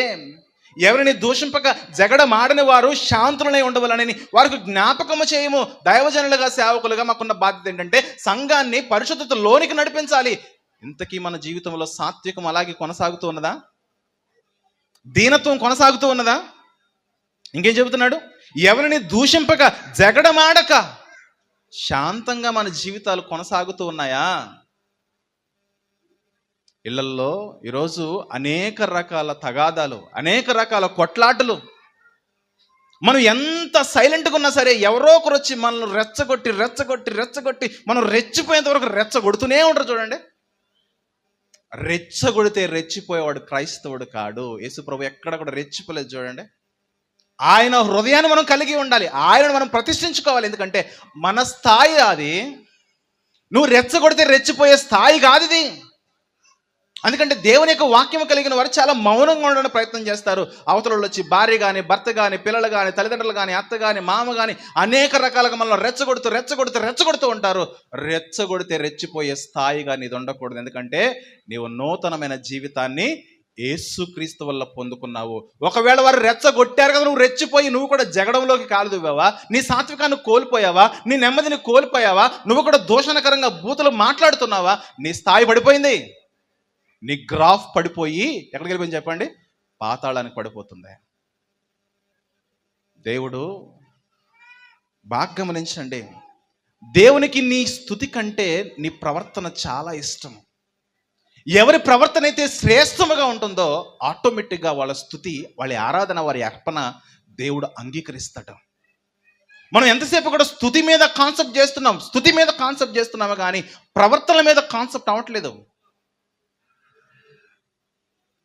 ఎవరిని దూషింపక జగడమాడని వారు శాంతులనై ఉండవలనని వారికి జ్ఞాపకము చేయము. దైవజనులుగా సేవకులుగా మాకున్న బాధ్యత ఏంటంటే సంఘాన్ని పరిశుద్ధత లోనికి నడిపించాలి. ఇంతకీ మన జీవితంలో సాత్వికం అలాగే కొనసాగుతూ ఉన్నదా? దీనత్వం కొనసాగుతూ ఉన్నదా? ఇంకేం చెబుతున్నాడు? ఎవరిని దూషింపక జగడమాడక శాంతంగా మన జీవితాలు కొనసాగుతూ ఉన్నాయా? ఇళ్లల్లో ఈరోజు అనేక రకాల తగాదాలు, అనేక రకాల కొట్లాటలు. మనం ఎంత సైలెంట్గా ఉన్నా సరే ఎవరో ఒకరు వచ్చి మనల్ని రెచ్చగొట్టి రెచ్చగొట్టి రెచ్చగొట్టి మనం రెచ్చిపోయేంత వరకు రెచ్చగొడుతూనే ఉంటారు. చూడండి, రెచ్చగొడితే రెచ్చిపోయేవాడు క్రైస్తవుడు కాడు. యేసుప్రభు ఎక్కడ కూడా రెచ్చిపోలేదు. చూడండి, ఆయన హృదయాన్ని మనం కలిగి ఉండాలి, ఆయనను మనం ప్రతిష్ఠించుకోవాలి. ఎందుకంటే మన స్థాయి అది. నువ్వు రెచ్చగొడితే రెచ్చిపోయే స్థాయి కాదు ఇది. అందుకంటే దేవుని యొక్క వాక్యం కలిగిన వారు చాలా మౌనంగా ఉండడానికి ప్రయత్నం చేస్తారు. అవతల వచ్చి భార్య కానీ, భర్త కానీ, పిల్లలు కానీ, తల్లిదండ్రులు కానీ, అత్త కానీ, మామ కానీ అనేక రకాలుగా మనల్ని రెచ్చగొడుతూ ఉంటారు. రెచ్చగొడితే రెచ్చిపోయే స్థాయిగా నీది ఉండకూడదు. ఎందుకంటే నీవు నూతనమైన జీవితాన్ని యేసుక్రీస్తు వల్ల పొందుకున్నావు. ఒకవేళ వారు రెచ్చగొట్టారు కదా, నువ్వు రెచ్చిపోయి నువ్వు కూడా జగడంలోకి కాలు దువ్వావా, నీ సాత్వికాన్ని కోల్పోయావా, నీ నెమ్మదిని కోల్పోయావా, నువ్వు కూడా దూషణకరంగా బూతులు మాట్లాడుతున్నావా, నీ స్థాయి పడిపోయింది. నీ గ్రాఫ్ పడిపోయి ఎక్కడికి వెళ్ళిపోయింది చెప్పండి? పాతాళానికి పడిపోతుంది. దేవుడు బాగా గమనించండి, దేవునికి నీ స్తుతి కంటే నీ ప్రవర్తన చాలా ఇష్టం. ఎవరి ప్రవర్తన అయితే శ్రేష్టముగా ఉంటుందో ఆటోమేటిక్గా వాళ్ళ స్తుతి, వాళ్ళ ఆరాధన, వారి అర్పణ దేవుడు అంగీకరిస్తాడు. మనం ఎంతసేపు కూడా స్తుతి మీద కాన్సెప్ట్ చేస్తున్నాము కానీ ప్రవర్తన మీద కాన్సెప్ట్ అవ్వట్లేదు.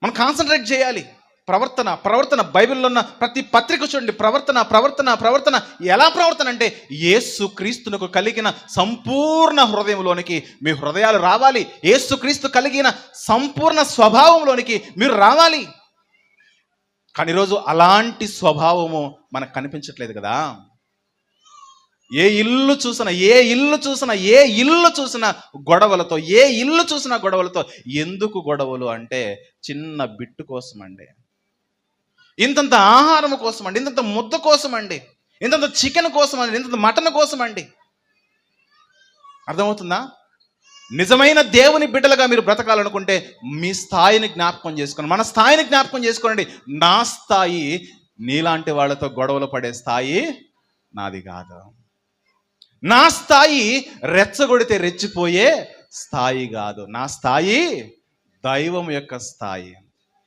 మనం కాన్సన్ట్రేట్ చేయాలి. ప్రవర్తన బైబిల్లో ఉన్న ప్రతి పత్రిక చూడండి, ప్రవర్తన. ఎలా ప్రవర్తన అంటే యేసుక్రీస్తునకు కలిగిన సంపూర్ణ హృదయంలోనికి మీ హృదయాలు రావాలి. యేసుక్రీస్తు కలిగిన సంపూర్ణ స్వభావంలోనికి మీరు రావాలి. కానీ ఈరోజు అలాంటి స్వభావము మనకు కనిపించట్లేదు కదా. ఏ ఇల్లు చూసినా గొడవలతో. ఎందుకు గొడవలు అంటే చిన్న బిట్టు కోసం అండి, ఇంతంత ఆహారం కోసం అండి, ఇంతంత ముద్ద కోసం అండి, ఇంతంత చికెన్ కోసం అండి, ఇంతంత మటన్ కోసం అండి. అర్థమవుతుందా? నిజమైన దేవుని బిడ్డలుగా మీరు బ్రతకాలనుకుంటే మీ స్థాయిని జ్ఞాపకం చేసుకోండి, మన స్థాయిని జ్ఞాపకం చేసుకోండి. నా స్థాయి నీలాంటి వాళ్ళతో గొడవలు పడే స్థాయి నాది కాదు. నా స్థాయి రెచ్చగొడితే రెచ్చిపోయే స్థాయి కాదు. నా స్థాయి దైవం యొక్క స్థాయి.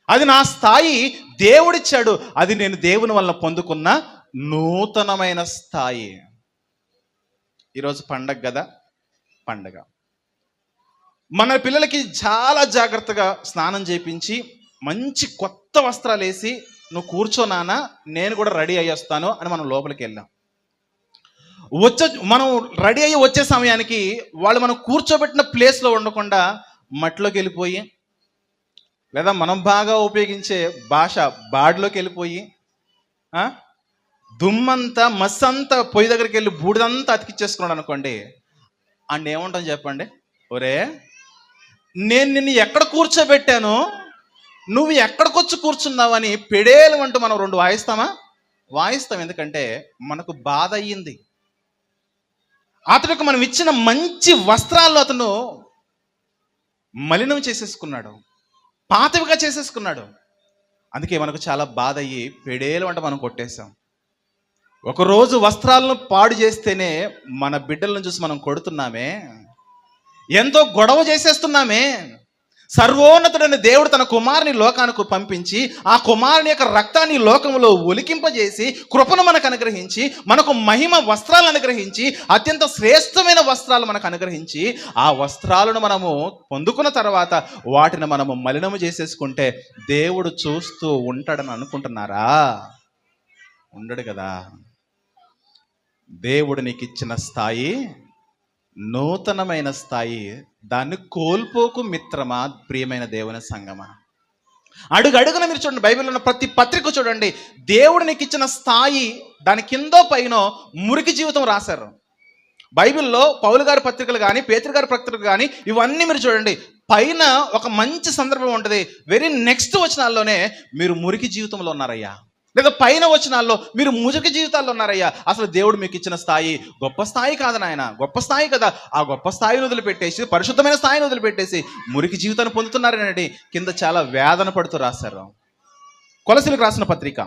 అది నా స్థాయి దేవుడిచ్చాడు. అది నేను దేవుని వల్ల పొందుకున్న నూతనమైన స్థాయి. ఈరోజు పండగ కదా, పండగ. మన పిల్లలకి చాలా జాగ్రత్తగా స్నానం చేయించి మంచి కొత్త వస్త్రాలు వేసి నువ్వు కూర్చో నాన్న, నేను కూడా రెడీ అయ్యి వస్తాను అని మనం లోపలికి వెళ్ళాం. మనం రెడీ అయ్యి వచ్చే సమయానికి వాళ్ళు మనం కూర్చోబెట్టిన ప్లేస్లో ఉండకుండా మట్టిలోకి వెళ్ళిపోయి, లేదా మనం బాగా ఉపయోగించే భాష బాడిలోకి వెళ్ళిపోయి, దుమ్మంతా మస్సంతా పొయ్యి దగ్గరికి వెళ్ళి బూడిదంతా అతికిచ్చేసుకున్నాడు అనుకోండి, అండ్ ఏముంటాం చెప్పండి? ఒరే, నేను నిన్ను ఎక్కడ కూర్చోబెట్టాను, నువ్వు ఎక్కడికొచ్చి కూర్చున్నావని పెడేలు అంటూ మనం రెండు వాయిస్తాం. ఎందుకంటే మనకు బాధ అయ్యింది. అతనికి మనం ఇచ్చిన మంచి వస్త్రాల్లో అతను మలినం చేసేసుకున్నాడు, పాతవిగా చేసేసుకున్నాడు. అందుకే మనకు చాలా బాధ అయ్యి పెడేలు అంటే మనం కొట్టేశాం. ఒకరోజు వస్త్రాలను పాడు చేస్తేనే మన బిడ్డలను చూసి మనం కొడుతున్నామే, ఎంతో గొడవ చేసేస్తున్నామే. సర్వోన్నతుడైన దేవుడు తన కుమారుని లోకానికి పంపించి ఆ కుమారుని యొక్క రక్తాన్ని లోకంలో ఒలికింపజేసి కృపను మనకు అనుగ్రహించి మనకు మహిమ వస్త్రాలు అనుగ్రహించి అత్యంత శ్రేష్టమైన వస్త్రాలు మనకు అనుగ్రహించి ఆ వస్త్రాలను మనము పొందుకున్న తర్వాత వాటిని మనము మలినము చేసేసుకుంటే దేవుడు చూస్తూ ఉంటాడని అనుకుంటున్నారా? ఉండడు కదా. దేవుడు నీకు ఇచ్చిన స్థాయి నూతనమైన స్థాయి. దాన్ని కోల్పోకు మిత్రమా, ప్రియమైన దేవుని సంగమా. అడుగడుగున మీరు చూడండి, బైబిల్లో ఉన్న ప్రతి పత్రిక చూడండి, దేవుడు నీకు ఇచ్చిన స్థాయి దాని కిందో పైన మురికి జీవితం రాశారు. బైబిల్లో పౌలు గారి పత్రికలు కానీ పేతురు గారి పత్రికలు కానీ ఇవన్నీ మీరు చూడండి, పైన ఒక మంచి సందర్భం ఉంటుంది, వెరీ నెక్స్ట్ వచనాల్లోనే మీరు మురికి జీవితంలో ఉన్నారయ్యా, లేదా పైన వచనాల్లో మీరు మురికి జీవితాల్లో ఉన్నారయ్యా, అసలు దేవుడు మీకు ఇచ్చిన స్థాయి గొప్ప స్థాయి కాదు నాయన, గొప్ప స్థాయి కదా, ఆ గొప్ప స్థాయిని వదిలిపెట్టేసి పరిశుద్ధమైన స్థాయిని వదిలిపెట్టేసి మురికి జీవితాన్ని పొందుతున్నారని కింద చాలా వేదన పడుతూ రాశారు. కొలసీలకు రాసిన పత్రిక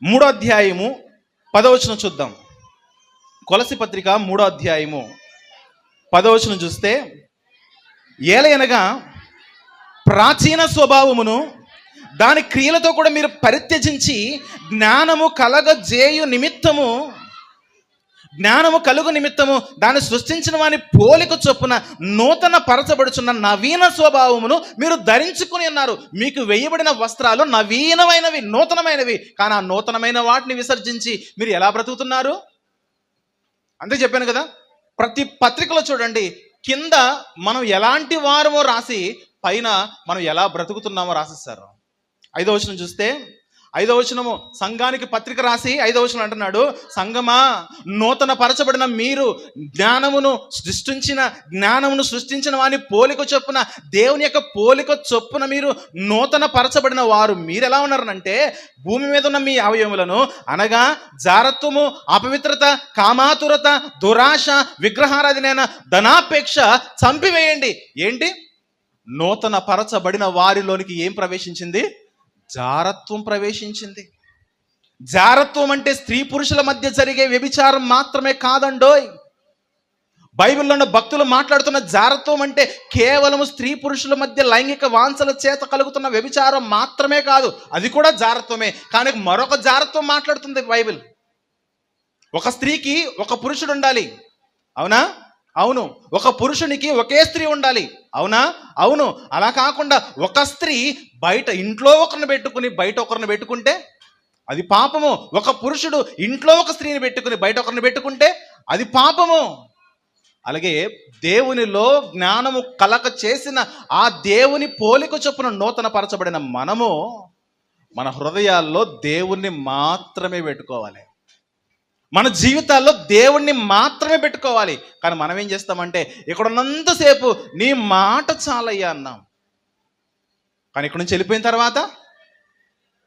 3వ అధ్యాయము 10వ వచనం చూద్దాం. కొలసి పత్రిక 3వ అధ్యాయము 10వ వచనం చూస్తే, ఏలయనగా ప్రాచీన స్వభావమును దాని క్రియలతో కూడా మీరు పరిత్యజించి జ్ఞానము కలుగు నిమిత్తము దాన్ని సృష్టించిన వాని పోలిక చొప్పున నూతన పరచబడుచున్న నవీన స్వభావమును మీరు ధరించుకుని ఉన్నారు. మీకు వేయబడిన వస్త్రాలు నవీనమైనవి, నూతనమైనవి, కానీ ఆ నూతనమైన వాటిని విసర్జించి మీరు ఎలా బ్రతుకుతున్నారు? అంతే చెప్పాను కదా. ప్రతి పత్రికలో చూడండి, కింద మనం ఎలాంటి వారమో రాసి పైన మనం ఎలా బ్రతుకుతున్నామో రాసిస్తారు. 5వ వచనం చూస్తే, 5వ వచనము సంఘానికి పత్రిక రాసి 5వ వచనం అంటున్నాడు, సంఘమా నూతన పరచబడిన మీరు జ్ఞానమును సృష్టించిన వాని పోలిక చొప్పున, దేవుని యొక్క పోలిక చొప్పున మీరు నూతన పరచబడిన వారు. మీరు ఎలా ఉన్నారనంటే, భూమి మీద ఉన్న మీ అవయవములను అనగా జారత్వము, అపవిత్రత, కామాతురత, దురాశ, విగ్రహారాధన, ధనాపేక్ష చంపివేయండి. ఏంటి? నూతన పరచబడిన వారిలోనికి ఏం ప్రవేశించింది? జారత్వం ప్రవేశించింది. జారత్వం అంటే స్త్రీ పురుషుల మధ్య జరిగే వ్యభిచారం మాత్రమే కాదండోయ్. బైబిల్లో ఉన్న భక్తులు మాట్లాడుతున్న జారత్వం అంటే కేవలం స్త్రీ పురుషుల మధ్య లైంగిక వాంఛల చేత కలుగుతున్న వ్యభిచారం మాత్రమే కాదు, అది కూడా జారత్వమే. కానీ మరొక జారత్వం మాట్లాడుతుంది బైబిల్. ఒక స్త్రీకి ఒక పురుషుడు ఉండాలి, అవునా? అవును. ఒక పురుషునికి ఒకే స్త్రీ ఉండాలి, అవునా? అవును. అలా కాకుండా ఒక స్త్రీ ఇంట్లో ఒకరిని పెట్టుకుని బయట ఒకరిని పెట్టుకుంటే అది పాపము. ఒక పురుషుడు ఇంట్లో ఒక స్త్రీని పెట్టుకుని బయట ఒకరిని పెట్టుకుంటే అది పాపము. అలాగే దేవునిలో జ్ఞానము కలక చేసిన ఆ దేవుని పోలిక చొప్పున నూతన పరచబడిన మనము మన హృదయాల్లో దేవుణ్ణి మాత్రమే పెట్టుకోవాలి, మన జీవితాల్లో దేవుణ్ణి మాత్రమే పెట్టుకోవాలి. కానీ మనం ఏం చేస్తామంటే, ఇక్కడ ఉన్నంతసేపు నీ మాట చాలయ్యా అన్నాం, కానీ ఇక్కడ నుంచి వెళ్ళిపోయిన తర్వాత,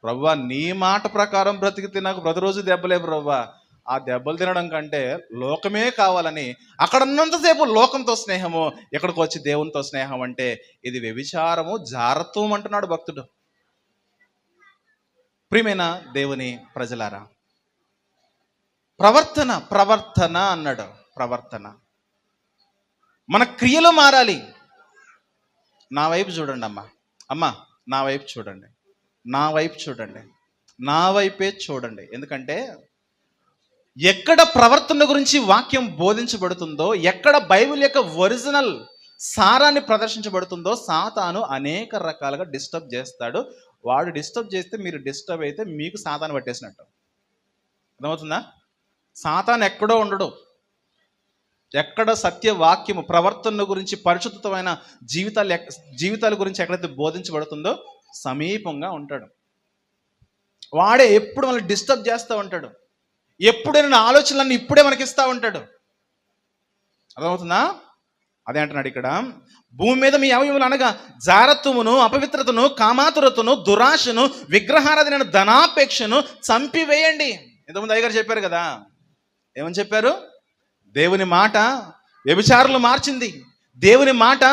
ప్రభువా నీ మాట ప్రకారం బ్రతికితే నాకు ప్రతిరోజు దెబ్బలే ప్రభువా, ఆ దెబ్బలు తినడం కంటే లోకమే కావాలని అక్కడ ఉన్నంతసేపు లోకంతో స్నేహము, ఎక్కడికి వచ్చి దేవునితో స్నేహం అంటే ఇది వ్యభిచారము, జారత్వం అంటున్నాడు భక్తుడు. ప్రియమైన దేవుని ప్రజలారా, ప్రవర్తన అన్నాడు. ప్రవర్తన, మన క్రియలు మారాలి. నా వైపు చూడండి అమ్మా, నా వైపు చూడండి, నా వైపే చూడండి. ఎందుకంటే ఎక్కడ ప్రవర్తన గురించి వాక్యం బోధించబడుతుందో, ఎక్కడ బైబిల్ యొక్క ఒరిజినల్ సారాన్ని ప్రదర్శించబడుతుందో, సాతాను అనేక రకాలుగా డిస్టర్బ్ చేస్తాడు. వాడు డిస్టర్బ్ చేస్తే మీరు డిస్టర్బ్ అయితే మీకు సాతాను పట్టేసినట్టు. అర్థమవుతుందా? సాతాను ఎక్కడో ఉండడు. ఎక్కడ సత్యవాక్యము ప్రవర్తన గురించి, పరిశుద్ధమైన జీవితాల గురించి ఎక్కడైతే బోధించబడుతుందో సమీపంగా ఉంటాడు. వాడే ఎప్పుడు మనల్ని డిస్టర్బ్ చేస్తూ ఉంటాడు, ఎప్పుడైనా ఆలోచనలన్నీ ఇప్పుడే మనకి ఇస్తూ ఉంటాడు. అర్థమవుతుందా? అదే అంటున్నాడు ఇక్కడ, భూమి మీద మీ అవయవములు అనగా జారత్వమును, అపవిత్రతను, కామాతురతను, దురాశను, విగ్రహారాధన, ధనాపేక్షను చంపివేయండి. ఇంతకుముందు అయ్యగారు చెప్పారు కదా, ఏమని చెప్పారు? దేవుని మాట వ్యభిచారులు మార్చింది, దేవుని మాట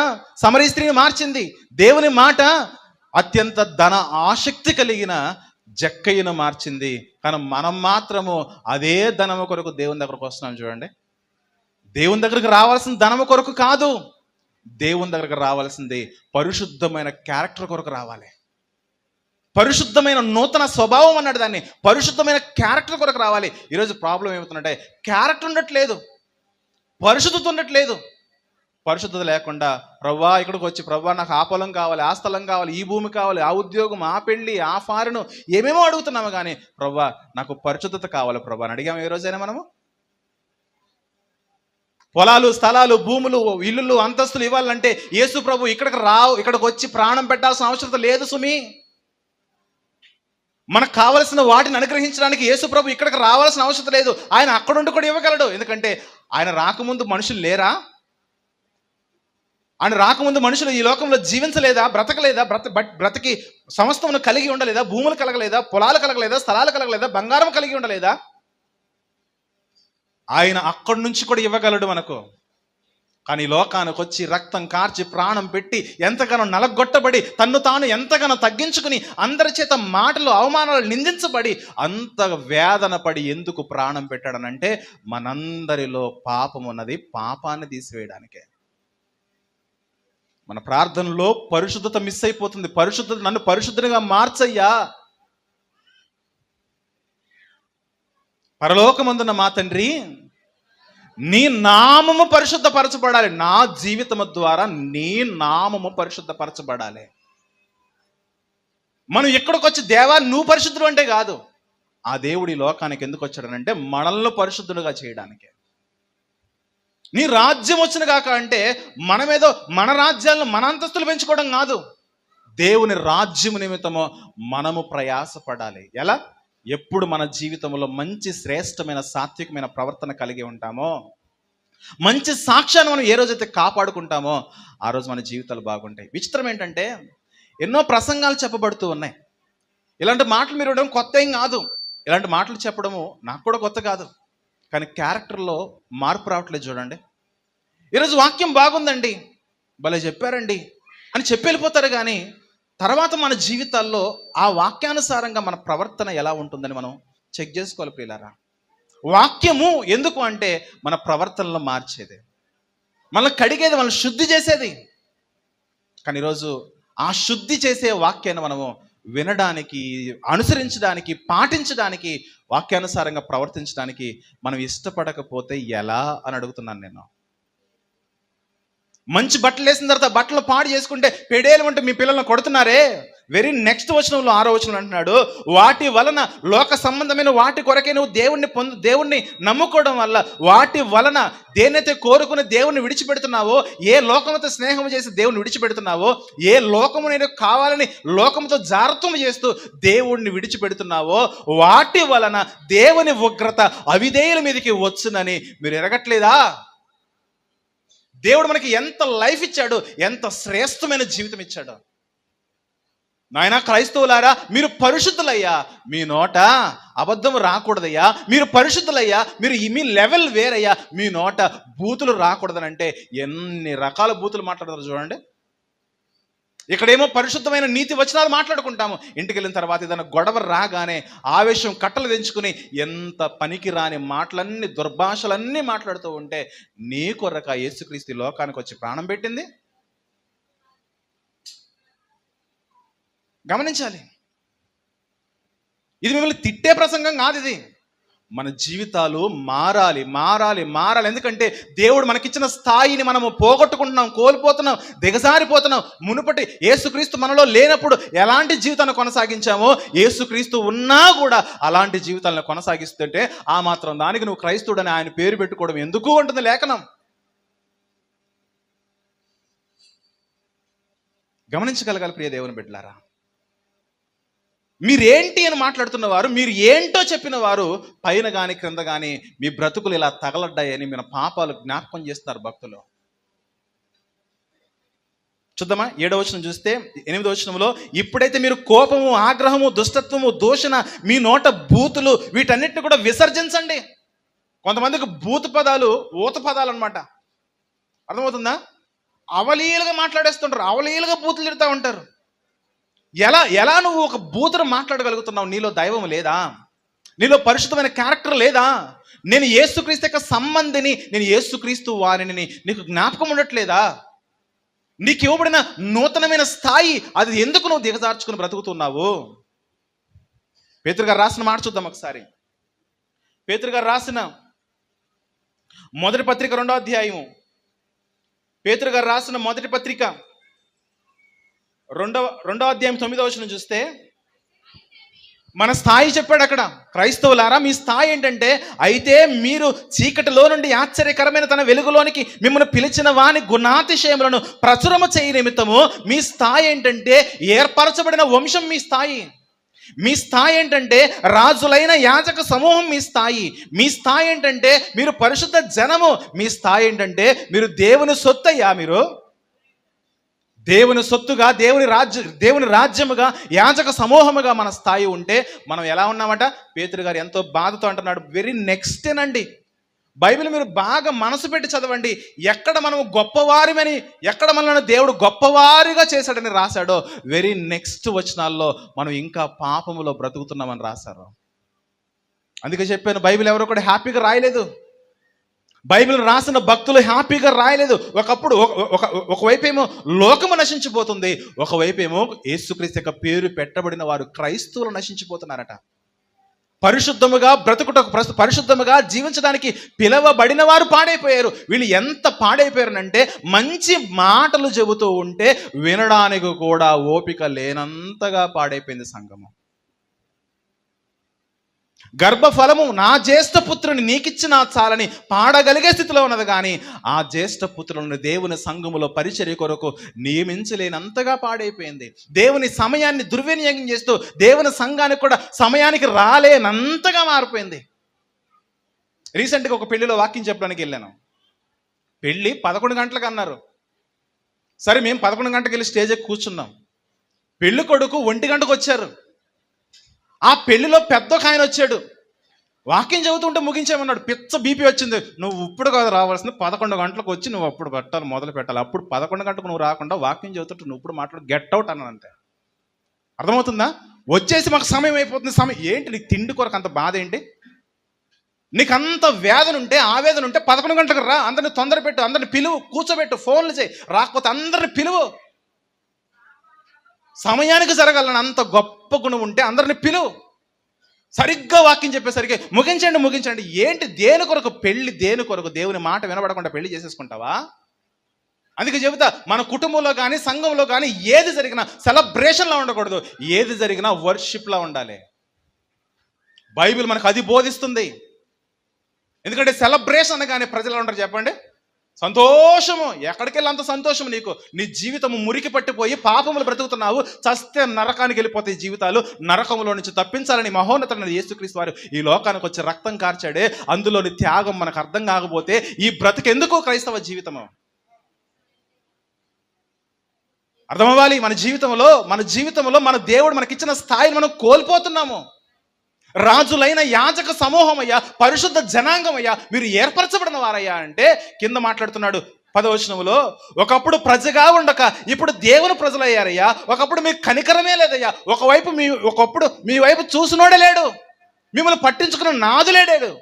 సమరీ స్త్రీని మార్చింది, దేవుని మాట అత్యంత ధన ఆసక్తి కలిగిన జక్కయ్యను మార్చింది. కానీ మనం మాత్రము అదే ధనము కొరకు దేవుని దగ్గరకు వస్తున్నాం. చూడండి, దేవుని దగ్గరకు రావాల్సిన ధనము కొరకు కాదు, దేవుని దగ్గరకు రావాల్సింది పరిశుద్ధమైన క్యారెక్టర్ కొరకు రావాలి. పరిశుద్ధమైన నూతన స్వభావం అన్నాడు దాన్ని, పరిశుద్ధమైన క్యారెక్టర్ కొరకు రావాలి. ఈరోజు ప్రాబ్లం ఏమవుతుందంటే, క్యారెక్టర్ ఉండట్లేదు, పరిశుద్ధత ఉండట్లేదు. పరిశుద్ధత లేకుండా ప్రవ్వా ఇక్కడికి వచ్చి, ప్రవ్వా నాకు ఆ పొలం కావాలి, ఆ స్థలం కావాలి, ఈ భూమి కావాలి, ఆ ఉద్యోగం, ఆ పెళ్ళి, ఆ ఫారెను, ఏమేమో అడుగుతున్నాము. కానీ ప్రవ్వా నాకు పరిశుద్ధత కావాలి ప్రవ్వా అని అడిగాము ఏ రోజైనా మనము? పొలాలు, స్థలాలు, భూములు, ఇల్లులు, అంతస్తులు ఇవ్వాలంటే యేసు ప్రభు ఇక్కడికి వచ్చి ప్రాణం పెట్టాల్సిన అవసరం లేదు సుమి. మనకు కావలసిన వాటిని అనుగ్రహించడానికి యేసుప్రభు ఇక్కడికి రావాల్సిన అవసరం లేదు. ఆయన అక్కడుండి కూడా ఇవ్వగలడు. ఎందుకంటే ఆయన రాకముందు మనుషులు లేరా? ఆయన రాకముందు మనుషులు ఈ లోకంలో జీవించలేదా? బ్రతకలేదా? బ్రతికి సమస్తమును కలిగి ఉండలేదా? భూములు కలగలేదా? పొలాలు కలగలేదా? స్థలాలు కలగలేదా? బంగారం కలిగి ఉండలేదా? ఆయన అక్కడి నుంచి కూడా ఇవ్వగలడు మనకు. కానీ లోకానికి వచ్చి రక్తం కార్చి ప్రాణం పెట్టి ఎంతగానో నలగొట్టబడి తన్ను తాను ఎంతగానో తగ్గించుకుని అందరి చేత మాటలు అవమానాలు నిందించబడి అంత వేదన పడి ఎందుకు ప్రాణం పెట్టాడనంటే మనందరిలో పాపం ఉన్నది, పాపాన్ని తీసివేయడానికే. మన ప్రార్థనలో పరిశుద్ధత మిస్ అయిపోతుంది. పరిశుద్ధత, నన్ను పరిశుద్ధంగా మార్చయ్యా. పరలోకమందున్న మా తండ్రి, నీ నామము పరిశుద్ధపరచబడాలి. నా జీవితము ద్వారా నీ నామము పరిశుద్ధపరచబడాలి. మనం ఇక్కడికి వచ్చి దేవా నువ్వు పరిశుద్ధుడు అంటే కాదు. ఆ దేవుడి లోకానికి ఎందుకు వచ్చాడనంటే మనల్ని పరిశుద్ధులుగా చేయడానికే. నీ రాజ్యం వచ్చిన కాక అంటే మనమేదో మన రాజ్యాలను మన అంతస్తులు పెంచుకోవడం కాదు. దేవుని రాజ్యము నిమిత్తము మనము ప్రయాసపడాలి. ఎలా? ఎప్పుడు మన జీవితంలో మంచి శ్రేష్టమైన సాత్వికమైన ప్రవర్తన కలిగి ఉంటామో, మంచి సాక్ష్యాన్ని మనం ఏ రోజైతే కాపాడుకుంటామో ఆ రోజు మన జీవితాలు బాగుంటాయి. విచిత్రం ఏంటంటే ఎన్నో ప్రసంగాలు చెప్పబడుతూ ఉన్నాయి. ఇలాంటి మాటలు మీరు వినడం కొత్త ఏం కాదు. ఇలాంటి మాటలు చెప్పడము నాకు కూడా కొత్త కాదు. కానీ క్యారెక్టర్లో మార్పు రావట్లేదు. చూడండి, ఈరోజు వాక్యం బాగుందండి, భలే చెప్పారండి అని చెప్పి వెళ్ళిపోతారు. కానీ తర్వాత మన జీవితాల్లో ఆ వాక్యానుసారంగా మన ప్రవర్తన ఎలా ఉంటుందని మనం చెక్ చేసుకోవాలి ప్రియులారా. వాక్యము ఎందుకు అంటే మన ప్రవర్తనలో మార్చేది, మనల్ని కడిగేది, మనల్ని శుద్ధి చేసేది. కానీ ఈరోజు ఆ శుద్ధి చేసే వాక్యాన్ని మనము వినడానికి, అనుసరించడానికి, పాటించడానికి, వాక్యానుసారంగా ప్రవర్తించడానికి మనం ఇష్టపడకపోతే ఎలా అని అడుగుతున్నాను నేను. మంచి బట్టలు వేసిన తర్వాత బట్టలు పాడు చేసుకుంటే పెడేలు అంటే మీ పిల్లలను కొడుతున్నారే. వెరీ నెక్స్ట్ వచనంలో 6వ వచనం అంటున్నాడు, వాటి వలన లోక సంబంధమైన వాటి కొరకే నువ్వు దేవుణ్ణి నమ్ముకోవడం వల్ల, వాటి వలన దేనైతే కోరుకుని దేవుణ్ణి విడిచిపెడుతున్నావో, ఏ లోకముతో స్నేహం చేసి దేవుణ్ణి విడిచిపెడుతున్నావో, ఏ లోకము నేను కావాలని లోకముతో జారత్వం చేస్తూ దేవుణ్ణి విడిచిపెడుతున్నావో, వాటి వలన దేవుని ఉగ్రత అవిధేయుల మీదకి వచ్చునని మీరు ఎరగట్లేదా? దేవుడు మనకి ఎంత లైఫ్ ఇచ్చాడు, ఎంత శ్రేష్టమైన జీవితం ఇచ్చాడు. నాయనా క్రైస్తవులారా, మీరు పరిశుద్ధులయ్యా, మీ నోట అబద్ధం రాకూడదయ్యా, మీరు పరిశుద్ధులయ్యా, మీరు మీ లెవెల్ వేరయ్యా, మీ నోట బూతులు రాకూడదని అంటే ఎన్ని రకాల బూతులు మాట్లాడతారు చూడండి. ఇక్కడేమో పరిశుద్ధమైన నీతి వచనాలు మాట్లాడుకుంటాము, ఇంటికి వెళ్ళిన తర్వాత ఏదైనా గొడవ రాగానే ఆవేశం కట్టలు తెంచుకుని ఎంత పనికి రాని మాటలన్నీ, దుర్భాషలన్నీ మాట్లాడుతూ ఉంటే నీ కొరక యేసుక్రీస్తు లోకానికి వచ్చి ప్రాణం పెట్టింది. గమనించాలి, ఇది మిమ్మల్ని తిట్టే ప్రసంగం కాదు. ఇది మన జీవితాలు మారాలి, మారాలి, మారాలి. ఎందుకంటే దేవుడు మనకిచ్చిన స్థాయిని మనము పోగొట్టుకుంటున్నాం, కోల్పోతున్నాం, దిగజారిపోతున్నాం. మునుపటి యేసుక్రీస్తు మనలో లేనప్పుడు ఎలాంటి జీవితాన్ని కొనసాగించామో, యేసుక్రీస్తు ఉన్నా కూడా అలాంటి జీవితాలను కొనసాగిస్తుంటే ఆ మాత్రం దానికి నువ్వు క్రైస్తవుడని ఆయన పేరు పెట్టుకోవడం ఎందుకు ఉంటుంది లేఖనం. గమనించగలగాలి ప్రియ దేవుని బిడ్డలారా. మీరేంటి అని మాట్లాడుతున్నవారు, మీరు ఏంటో చెప్పిన వారు పైన కానీ క్రింద కానీ మీ బ్రతుకులు ఇలా తగలడ్డాయని మన పాపాలు జ్ఞాపకం చేస్తున్నారు భక్తులు. చూద్దామా 7వ వచనం చూస్తే, 8వ వచనంలో, ఇప్పుడైతే మీరు కోపము, ఆగ్రహము, దుష్టత్వము, దూషణ, మీ నోట బూతులు, వీటన్నిటిని కూడా విసర్జించండి. కొంతమందికి బూతు పదాలు ఊత పదాలు అనమాట. అర్థమవుతుందా? అవలీలుగా మాట్లాడేస్తుంటారు, అవలీలుగా బూతులు తిడతా ఉంటారు. ఎలా నువ్వు ఒక బూతును మాట్లాడగలుగుతున్నావు? నీలో దైవం లేదా? నీలో పరిశుద్ధమైన క్యారెక్టర్ లేదా? నేను యేసుక్రీస్తు యొక్క సంబంధిని, నేను యేసుక్రీస్తు వారిని నీకు జ్ఞాపకం ఉండట్లేదా? నీకు ఇవ్వబడిన నూతనమైన స్థాయి అది ఎందుకు నువ్వు దిగజార్చుకుని బ్రతుకుతున్నావు? పేతురు గారు రాసిన మాట చూద్దాం ఒకసారి. పేతురు గారు రాసిన మొదటి పత్రిక 2వ అధ్యాయము. పేతురు గారు రాసిన మొదటి పత్రిక 2వ అధ్యాయం 9వ వచనం చూస్తే మన స్థాయి చెప్పాడు అక్కడ. క్రైస్తవులారా, మీ స్థాయి ఏంటంటే, అయితే మీరు చీకటిలో నుండి ఆశ్చర్యకరమైన తన వెలుగులోనికి మిమ్మల్ని పిలిచిన వాని గుణాతిశయములను ప్రచురము చేయ నిమిత్తము మీ స్థాయి ఏంటంటే, ఏర్పరచబడిన వంశం మీ స్థాయి. మీ స్థాయి ఏంటంటే రాజులైన యాజక సమూహం మీ స్థాయి. మీ స్థాయి ఏంటంటే మీరు పరిశుద్ధ జనము. మీ స్థాయి ఏంటంటే మీరు దేవుని సొత్తయ్యా. మీరు దేవుని సొత్తుగా, దేవుని రాజ్యముగా, యాజక సమూహముగా మన స్థాయి ఉంటే మనం ఎలా ఉన్నామట? పేతురు గారు ఎంతో బాధతో అంటున్నాడు, వెరీ నెక్స్టేనండి. బైబిల్ మీరు బాగా మనసు పెట్టి చదవండి. ఎక్కడ మనం గొప్పవారిమని, ఎక్కడ మనల్ని దేవుడు గొప్పవారిగా చేశాడని రాశాడో, వెరీ నెక్స్ట్ వచనాల్లో మనం ఇంకా పాపములో బ్రతుకుతున్నామని రాశారు. అందుకే చెప్పాను, బైబిల్ ఎవరో కూడా హ్యాపీగా రాయలేదు. బైబిల్ రాసిన భక్తులు హ్యాపీగా రాయలేదు. ఒకప్పుడు ఒకవైపేమో లోకము నశించిపోతుంది, ఒకవైపేమో యేసుక్రీస్తు యొక్క పేరు పెట్టబడిన వారు క్రైస్తవులు నశించిపోతున్నారట. పరిశుద్ధముగా బ్రతుకుటకు, పరిశుద్ధముగా జీవించడానికి పిలవబడిన వారు పాడైపోయారు. వీళ్ళు ఎంత పాడైపోయారనంటే మంచి మాటలు చెబుతూ ఉంటే వినడానికి కూడా ఓపిక లేనంతగా పాడైపోయింది సంఘము. గర్భఫలము నా జ్యేష్ఠపుత్రుని నీకిచ్చిన చాలని పాడగలిగే స్థితిలో ఉన్నది, కానీ ఆ జ్యేష్ఠపుత్రులను దేవుని సంఘములో పరిచర్య కొరకు నియమించలేనంతగా పాడైపోయింది. దేవుని సమయాన్ని దుర్వినియోగం చేస్తూ దేవుని సంఘానికి కూడా సమయానికి రాలేనంతగా మారిపోయింది. రీసెంట్గా ఒక పెళ్లిలో వాక్యం చెప్పడానికి వెళ్ళాను. పెళ్ళి 11 గంటలకు అన్నారు. సరే, మేము 11 గంటలకు వెళ్ళి స్టేజ్ ఎక్కి కూర్చున్నాం. పెళ్లి కొడుకు 1 గంటకు వచ్చారు. ఆ పెళ్లిలో పెద్ద ఒక ఆయన వచ్చాడు. వాక్యం చదువుతుంటే ముగించేమన్నాడు. పిచ్చ బీపీ వచ్చింది. నువ్వు ఇప్పుడు కాదు రావాల్సింది, 11 గంటలకు వచ్చి నువ్వు అప్పుడు పెట్టాలి, మొదలు పెట్టాలి. అప్పుడు 11 గంటలకు నువ్వు రాకుండా వాక్యం చదువుతుంటే నువ్వు ఇప్పుడు మాట్లాడు, గెట్ అవుట్ అన్నాను. అంతే. అర్థమవుతుందా? వచ్చేసి మాకు సమయం అయిపోతుంది. సమయం ఏంటి? నీకు తిండి కొరకు అంత బాధ ఏంటి? నీకు అంత వేదన ఉంటే, ఆవేదన ఉంటే 11 గంటలకు రా. అందరిని తొందర పెట్టు, అందరిని పిలువు, కూర్చోబెట్టు, ఫోన్లు చేయి. రాకపోతే అందరిని పిలువు. సమయానికి జరగాలని అంత గొప్ప గుణం ఉంటే అందరిని పిలువు. సరిగ్గా వాక్యం చెప్పేసరికి ముగించండి. ఏంటి? దేని కొరకు పెళ్లి? దేని కొరకు? దేవుని మాట వినబడకుండా పెళ్లి చేసేసుకుంటావా? అందుకే చెబుతా, మన కుటుంబంలో కానీ సంఘంలో కానీ ఏది జరిగినా సెలబ్రేషన్లా ఉండకూడదు, ఏది జరిగినా వర్షిప్లా ఉండాలి. బైబిల్ మనకు అది బోధిస్తుంది. ఎందుకంటే సెలబ్రేషన్ అనగానే ప్రజలు ఉంటారు చెప్పండి, సంతోషము. ఎక్కడికి వెళ్ళి అంత సంతోషం నీకు? నీ జీవితము మురికి పట్టిపోయి పాపములు బ్రతుకుతున్నావు. చస్తే నరకానికి వెళ్ళిపోతాయి జీవితాలు. నరకములో నుంచి తప్పించాలని మహోన్నతుడైన యేసుక్రీస్తు వారు ఈ లోకానికి వచ్చి రక్తం కార్చాడే. అందులోని త్యాగం మనకు అర్థం కాకపోతే ఈ బ్రతికెందుకు క్రైస్తవ జీవితము? అర్థమవ్వాలి. మన జీవితంలో మన దేవుడు మనకిచ్చిన స్థాయిని మనం కోల్పోతున్నాము. రాజులైన యాజక సమూహమయ్యా, పరిశుద్ధ జనాంగమయ్యా, మీరు ఏర్పరచబడిన వారయ్యా అంటే కింద మాట్లాడుతున్నాడు 10వ వచనములో, ఒకప్పుడు ప్రజగా ఉండక ఇప్పుడు దేవుని ప్రజలయ్యారయ్యా. ఒకప్పుడు మీకు కనికరమే లేదయ్యా. ఒకప్పుడు మీ వైపు చూసినోడే లేడు, మిమ్మల్ని పట్టించుకున్న నాదు లేడాడు.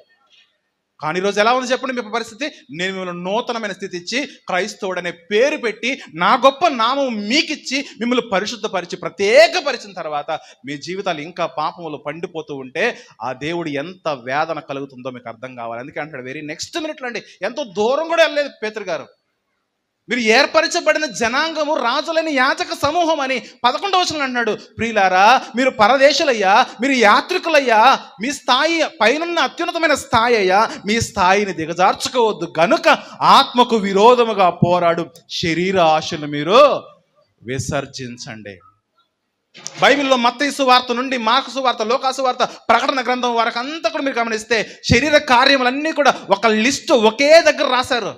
కానీ ఈరోజు ఎలా ఉంది చెప్పండి మీ పరిస్థితి? నేను మిమ్మల్ని నూతనమైన స్థితి ఇచ్చి, క్రైస్తవుడు అనే పేరు పెట్టి, నా గొప్ప నామం మీకిచ్చి, మిమ్మల్ని పరిశుద్ధపరిచి ప్రత్యేకపరిచిన తర్వాత మీ జీవితాలు ఇంకా పాపములు పండిపోతూ ఉంటే ఆ దేవుడు ఎంత వేదన కలుగుతుందో మీకు అర్థం కావాలి. అందుకే అంటాడు వెరీ నెక్స్ట్ మినిట్లో అండి, ఎంతో దూరం కూడా వెళ్ళలేదు పేతురు గారు. మీరు ఏర్పరచబడిన జనాంగము, రాజులని యాజక సమూహం అని 11వ వచనంలో అంటున్నాడు. ప్రియులారా, మీరు పరదేశులయ్యా, మీరు యాత్రికులయ్యా. మీ స్థాయి పైనున్న అత్యున్నతమైన స్థాయి అయ్యా. మీ స్థాయిని దిగజార్చుకోవద్దు గనుక ఆత్మకు విరోధముగా పోరాడు శరీర ఆశలు మీరు విసర్జించండి. బైబిల్లో మత్తయి సువార్త నుండి మార్కు సువార్త, లూకా సువార్త, ప్రకటన గ్రంథం వరకు అంతా కూడా మీరు గమనిస్తే శరీర కార్యములన్నీ కూడా ఒక లిస్టు ఒకే దగ్గర రాశారు.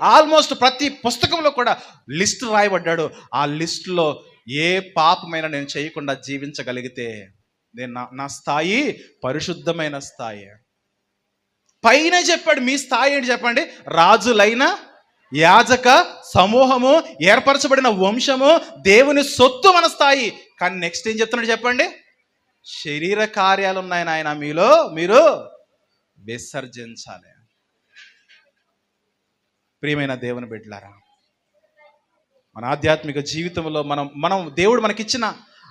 ఆల్మోస్ట్ ప్రతి పుస్తకంలో కూడా లిస్ట్ రాయబడ్డాడు. ఆ లిస్టులో ఏ పాపమైనా నేను చేయకుండా జీవించగలిగితే నా స్థాయి పరిశుద్ధమైన స్థాయి. పైన చెప్పాడు మీ స్థాయి ఏంటి చెప్పండి? రాజులైన యాజక సమూహము, ఏర్పరచబడిన వంశము, దేవుని సొత్తు మన స్థాయి. కానీ నెక్స్ట్ ఏం చెప్తున్నాడు చెప్పండి? శరీర కార్యాలు ఉన్నాయి నాయన మీలో, మీరు విసర్జించాలి. ప్రియమైన దేవుని బిడ్డలారా, మన ఆధ్యాత్మిక జీవితంలో మనం దేవుడు మనకిచ్చిన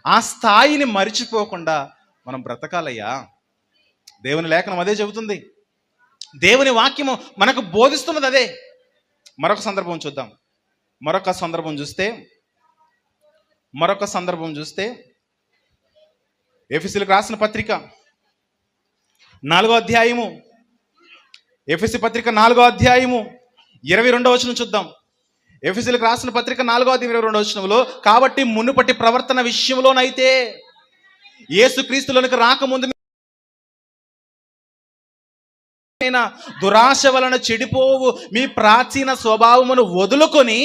ఆ స్థాయిని మరిచిపోకుండా మనం బ్రతకాలయ్యా. దేవుని లేఖనం అదే చెబుతుంది, దేవుని వాక్యము మనకు బోధిస్తున్నది అదే. మరొక సందర్భం చూద్దాం. మరొక సందర్భం చూస్తే ఎఫెసీయులకు రాసిన పత్రిక 4వ అధ్యాయము, ఎఫెసీ పత్రిక 4వ అధ్యాయము 22వ వచనం చూద్దాం. ఎఫెసీయులకు రాసిన పత్రిక 4వ అధ్యాయం 22వ వచనంలో, కాబట్టి మునుపటి ప్రవర్తన విషయంలోనైతే యేసుక్రీస్తులోనికి రాకముందు దురాశ వలన చెడిపోవు మీ ప్రాచీన స్వభావమును వదులుకొని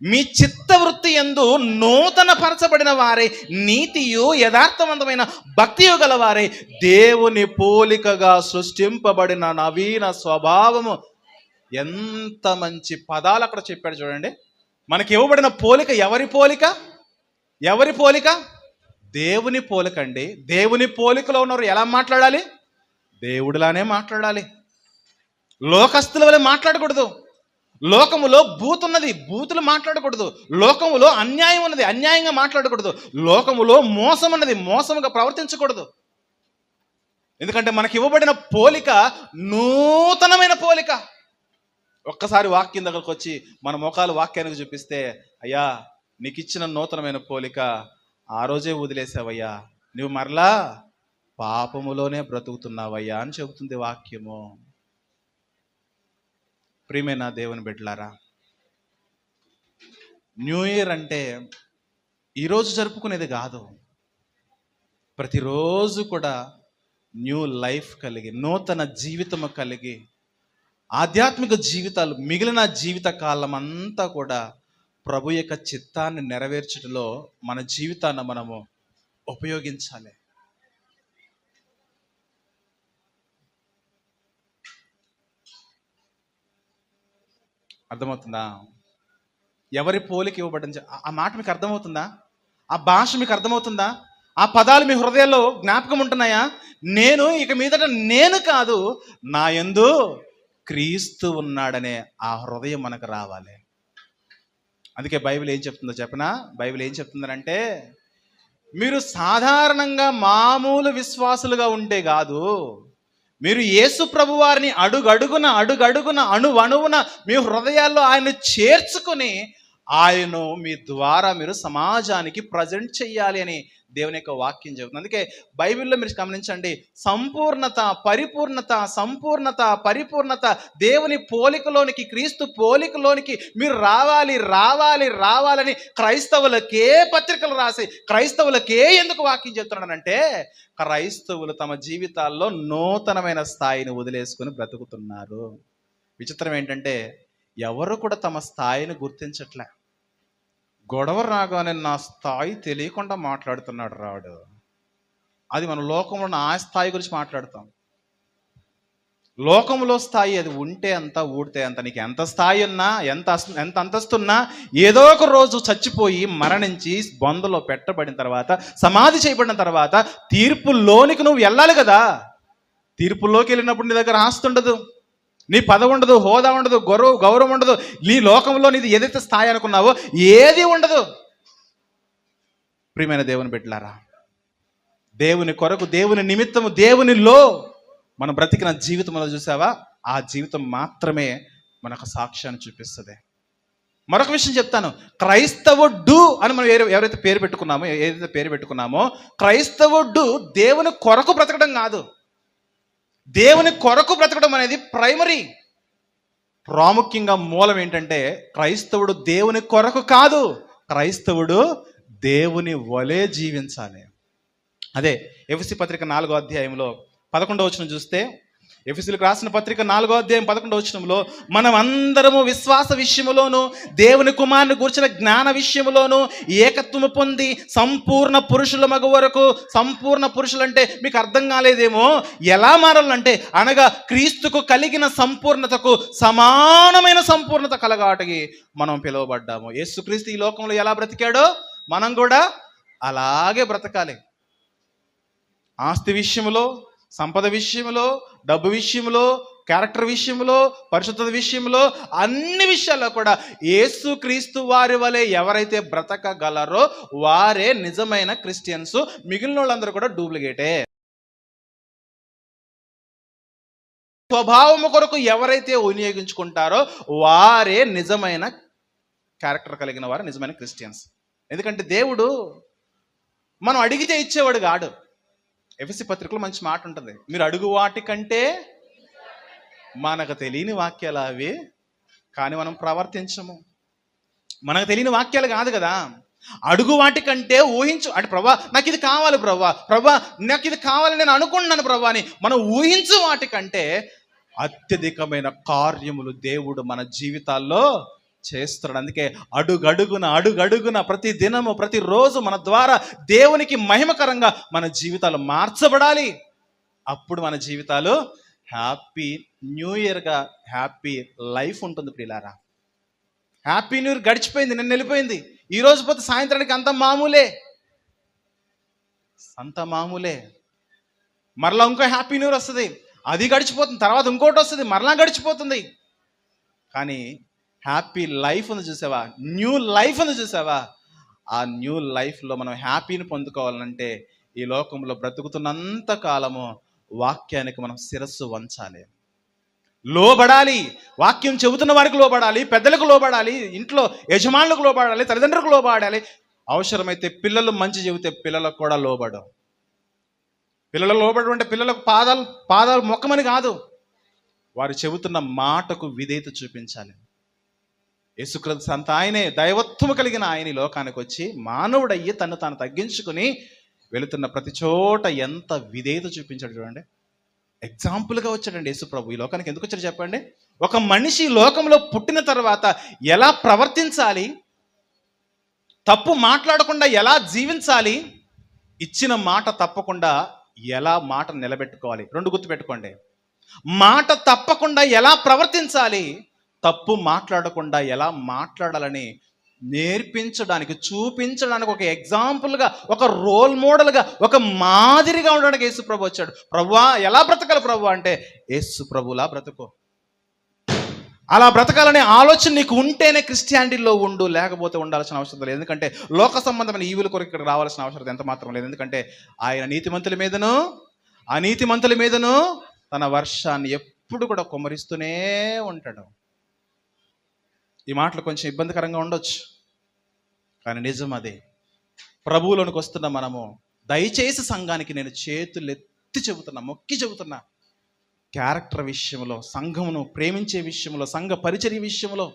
మీ చిత్తవృత్తి యందు నూతన పరచబడిన వారే, నీతియు యథార్థవంతమైన భక్తియు గల వారే, దేవుని పోలికగా సృష్టింపబడిన నవీన స్వభావము. ఎంత మంచి పదాలు అక్కడ చెప్పాడు చూడండి. మనకి ఇవ్వబడిన పోలిక ఎవరి పోలిక? ఎవరి పోలిక? దేవుని పోలిక అండి. దేవుని పోలికలో ఉన్నవారు ఎలా మాట్లాడాలి? దేవుడిలానే మాట్లాడాలి. లోకస్తుల వల్ల మాట్లాడకూడదు. లోకములో బూతున్నది, బూతులు మాట్లాడకూడదు. లోకములో అన్యాయం ఉన్నది, అన్యాయంగా మాట్లాడకూడదు. లోకములో మోసం ఉన్నది, మోసముగా ప్రవర్తించకూడదు. ఎందుకంటే మనకి ఇవ్వబడిన పోలిక నూతనమైన పోలిక. ఒక్కసారి వాక్యం దగ్గరకు వచ్చి మన ముఖాలు వాక్యానికి చూపిస్తే, అయ్యా నీకు ఇచ్చిన నూతనమైన పోలిక ఆ రోజే వదిలేసావయ్యా, నువ్వు మరలా పాపములోనే బ్రతుకుతున్నావయ్యా అని చెబుతుంది వాక్యము. ప్రియమైన దేవుని బిడ్డలారా, న్యూ ఇయర్ అంటే ఈరోజు జరుపుకునేది కాదు. ప్రతిరోజు కూడా న్యూ లైఫ్ కలిగి, నూతన జీవితము కలిగి, ఆధ్యాత్మిక జీవితాలు మిగిలిన జీవిత కాలం అంతా కూడా ప్రభు యొక్క చిత్తాన్ని నెరవేర్చడంలో మన జీవితాన్ని మనము ఉపయోగించాలి. అర్థమవుతుందా? ఎవరి పోలిక ఇవ్వబడింది, ఆ మాట మీకు అర్థమవుతుందా? ఆ భాష మీకు అర్థమవుతుందా? ఆ పదాలు మీ హృదయాల్లో జ్ఞాపకం ఉంటున్నాయా? నేను ఇక మీదట నేను కాదు, నా యందు క్రీస్తు ఉన్నాడనే ఆ హృదయం మనకు రావాలి. అందుకే బైబిల్ ఏం చెప్తుందో చెప్పనా? బైబిల్ ఏం చెప్తుందనంటే, మీరు సాధారణంగా మామూలు విశ్వాసులుగా ఉంటే కాదు, మీరు యేసు ప్రభు వారిని అడుగడుగున అణువణువున మీ హృదయాల్లో ఆయన చేర్చుకుని ఆయన మీ ద్వారా మీరు సమాజానికి ప్రజెంట్ చెయ్యాలి అని దేవుని యొక్క వాక్యం చెబుతుంది. అందుకే బైబిల్లో మీరు గమనించండి, సంపూర్ణత, పరిపూర్ణత దేవుని పోలికలోనికి, క్రీస్తు పోలికలోనికి మీరు రావాలని క్రైస్తవులకే పత్రికలు రాసి క్రైస్తవులకే ఎందుకు వాక్యం చెప్తున్నానంటే, క్రైస్తవులు తమ జీవితాల్లో నూతనమైన స్థాయిని వదిలేసుకొని బ్రతుకుతున్నారు. విచిత్రం ఏంటంటే, ఎవరు కూడా తమ స్థాయిని గుర్తించట్లే. గొడవ రాగానే నా స్థాయి తెలియకుండా మాట్లాడుతున్నాడు రాడు. అది మన లోకంలో ఉన్న ఆ స్థాయి గురించి మాట్లాడతాం. లోకంలో స్థాయి అది ఉంటే అంత, ఊడితే అంత. నీకు ఎంత స్థాయి ఉన్నా, ఎంత అంతస్తున్నా, ఏదో ఒక రోజు చచ్చిపోయి మరణించి బొందలో పెట్టబడిన తర్వాత, సమాధి చేయబడిన తర్వాత తీర్పులోనికి నువ్వు వెళ్ళాలి కదా. తీర్పులోకి వెళ్ళినప్పుడు నీ దగ్గర ఆస్తి ఉండదు, నీ పదవి ఉండదు, హోదా ఉండదు, గౌరవం ఉండదు. నీ లోకంలో నీది ఏదైతే స్థాయి అనుకున్నావో ఏది ఉండదు. ప్రియమైన దేవుని బిడ్డలారా, దేవుని కొరకు, దేవుని నిమిత్తము, దేవునిలో మనం బ్రతికిన జీవితంలో చూసావా, ఆ జీవితం మాత్రమే మనకు సాక్ష్యాన్ని చూపిస్తుంది. మరొక విషయం చెప్తాను, క్రైస్తవుడు అని మనం ఏదైతే పేరు పెట్టుకున్నామో క్రైస్తవుడు దేవుని కొరకు బ్రతకడం కాదు. దేవుని కొరకు బ్రతకడం అనేది ప్రైమరీ, ప్రాముఖ్యంగా మూలం ఏంటంటే, క్రైస్తవుడు దేవుని కొరకు కాదు, క్రైస్తవుడు దేవుని వలె జీవించాలి. అదే ఎఫెసీ పత్రిక 4వ అధ్యాయంలో 11వ వచనం చూస్తే, ఎఫెసీయులకు రాసిన పత్రిక 4వ అధ్యాయం 11వ వచనంలో, మనం అందరము విశ్వాస విషయములోను దేవుని కుమారుని గూర్చిన జ్ఞాన విషయములోను ఏకత్వము పొంది సంపూర్ణ పురుషుల మగు వరకు. సంపూర్ణ పురుషులంటే మీకు అర్థం కాలేదేమో, ఎలా మారాలంటే, అనగా క్రీస్తుకు కలిగిన సంపూర్ణతకు సమానమైన సంపూర్ణత కలగాటకి మనం పిలువబడ్డాము. యేసుక్రీస్తు ఈ లోకంలో ఎలా బ్రతికాడో మనం కూడా అలాగే బ్రతకాలి. ఆస్తి విషయంలో, సంపద విషయంలో, డబ్బు విషయంలో, క్యారెక్టర్ విషయంలో, పరిశుద్ధత విషయంలో, అన్ని విషయాల్లో కూడా యేసుక్రీస్తు వారి వలె ఎవరైతే బ్రతకగలరో వారే నిజమైన క్రిస్టియన్స్. మిగిలిన వాళ్ళందరూ కూడా డూప్లికేటే. స్వభావము కొరకు ఎవరైతే వినియోగించుకుంటారో వారే నిజమైన క్యారెక్టర్ కలిగిన వారు, నిజమైన క్రిస్టియన్స్. ఎందుకంటే దేవుడు మనం అడిగితే ఇచ్చేవాడు కాడు. ఎఫెసీ పత్రికలో మంచి మాట ఉంటుంది, మీరు అడుగు వాటి కంటే, మనకు తెలియని వాక్యాలు అవి, కానీ మనం ప్రవర్తించము. మనకు తెలియని వాక్యాలు కాదు కదా, అడుగు వాటికంటే ఊహించు అంటే ప్రభా నాకు ఇది కావాలి ప్రభా నాకు ఇది కావాలని నేను అనుకుంటున్నాను ప్రభా అని మనం ఊహించు వాటికంటే అత్యధికమైన కార్యములు దేవుడు మన జీవితాల్లో చేస్తున్నాడు. అందుకే అడుగడుగున ప్రతి దినము ప్రతిరోజు మన ద్వారా దేవునికి మహిమకరంగా మన జీవితాలు మార్చబడాలి. అప్పుడు మన జీవితాలు హ్యాపీ న్యూ ఇయర్గా హ్యాపీ లైఫ్ ఉంటుంది ప్రియులారా. హ్యాపీ న్యూ ఇయర్ గడిచిపోయింది, నిన్న వెళ్ళిపోయింది. ఈ రోజు పోతే సాయంత్రానికి అంత మామూలే. మరలా ఇంకో హ్యాపీ న్యూ ఇయర్ వస్తుంది, అది గడిచిపోతుంది. తర్వాత ఇంకోటి వస్తుంది, మరలా గడిచిపోతుంది. కానీ హ్యాపీ లైఫ్ ఉంది చూసావా, న్యూ లైఫ్ ఉంది చూసావా, ఆ న్యూ లైఫ్లో మనం హ్యాపీని పొందుకోవాలంటే ఈ లోకంలో బ్రతుకుతున్నంత కాలము వాక్యానికి మనం శిరస్సు వంచాలి, లోబడాలి. వాక్యం చెబుతున్న వారికి లోబడాలి, పెద్దలకు లోబడాలి, ఇంట్లో యజమానులకు లోబడాలి, తల్లిదండ్రులకు లోబడాలి. అవసరమైతే పిల్లలు మంచి చెబితే పిల్లలకు కూడా లోబడం. పిల్లలకు లోబడడం అంటే పిల్లలకు పాదాలు మొక్కమని కాదు, వారు చెబుతున్న మాటకు విధేయత చూపించాలి. యేసుక్రీస్తు అంత ఆయనే, దైవత్వము కలిగిన ఆయన ఈ లోకానికి వచ్చి మానవుడయ్యి తను తాను తగ్గించుకుని వెళుతున్న ప్రతి చోట ఎంత విధేయత చూపించాడు చూడండి. ఎగ్జాంపుల్గా వచ్చాడండి యేసు ప్రభు. ఈ లోకానికి ఎందుకు వచ్చాడు చెప్పండి? ఒక మనిషి లోకంలో పుట్టిన తర్వాత ఎలా ప్రవర్తించాలి, తప్పు మాట్లాడకుండా ఎలా జీవించాలి, ఇచ్చిన మాట తప్పకుండా ఎలా మాట నిలబెట్టుకోవాలి. రెండు గుర్తుపెట్టుకోండి, మాట తప్పకుండా ఎలా ప్రవర్తించాలి, తప్పు మాట్లాడకుండా ఎలా మాట్లాడాలని నేర్పించడానికి, చూపించడానికి ఒక ఎగ్జాంపుల్గా, ఒక రోల్ మోడల్గా, ఒక మాదిరిగా ఉండడానికి యేసు ప్రభు వచ్చాడు. ప్రభువా ఎలా బ్రతకాలి ప్రభు అంటే, యేసు ప్రభులా బ్రతుకో. అలా బ్రతకాలనే ఆలోచన నీకు ఉంటేనే క్రిస్టియానిటీలో ఉండు, లేకపోతే ఉండాల్సిన అవసరం లేదు. ఎందుకంటే లోక సంబంధమైన ఈవుల కొరకు ఇక్కడ రావాల్సిన అవసరం ఎంత మాత్రం లేదు. ఎందుకంటే ఆయన నీతిమంతుల మీదను అనీతిమంతుల మీదను తన వర్షాన్ని ఎప్పుడు కూడా కుమ్మరిస్తూనే ఉంటాడు. ఈ మాటలు కొంచెం ఇబ్బందికరంగా ఉండొచ్చు, కానీ నిజం అదే. ప్రభువులోనికి వస్తున్న మనము దయచేసి సంఘానికి నేను చేతులెత్తి చెబుతున్నా, మొక్కి చెబుతున్నా, క్యారెక్టర్ విషయంలో, సంఘమును ప్రేమించే విషయంలో, సంఘ పరిచర్య విషయంలో,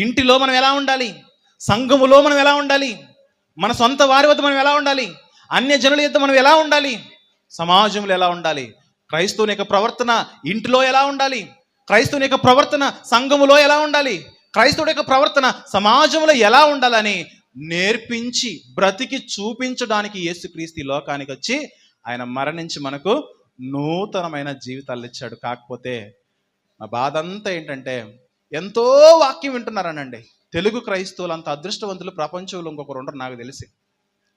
ఇంటిలో మనం ఎలా ఉండాలి, సంఘములో మనం ఎలా ఉండాలి, మన సొంత వారి వద్ద మనం ఎలా ఉండాలి, అన్య జనుల యొద్ద మనం ఎలా ఉండాలి, సమాజంలో ఎలా ఉండాలి, క్రైస్తవుని యొక్క ప్రవర్తన ఇంటిలో ఎలా ఉండాలి, క్రైస్తవుని యొక్క ప్రవర్తన సంఘములో ఎలా ఉండాలి, క్రైస్తవుడి యొక్క ప్రవర్తన సమాజంలో ఎలా ఉండాలని నేర్పించి బ్రతికి చూపించడానికి యేసుక్రీస్తు ఈ లోకానికి వచ్చి ఆయన మరణించి మనకు నూతనమైన జీవితాలు ఇచ్చాడు. కాకపోతే నా బాధ అంతా ఏంటంటే, ఎంతో వాక్యం వింటున్నారనండి తెలుగు క్రైస్తవులు, అంత అదృష్టవంతులు ప్రపంచంలో ఇంకొకరు ఉండరు నాకు తెలిసి.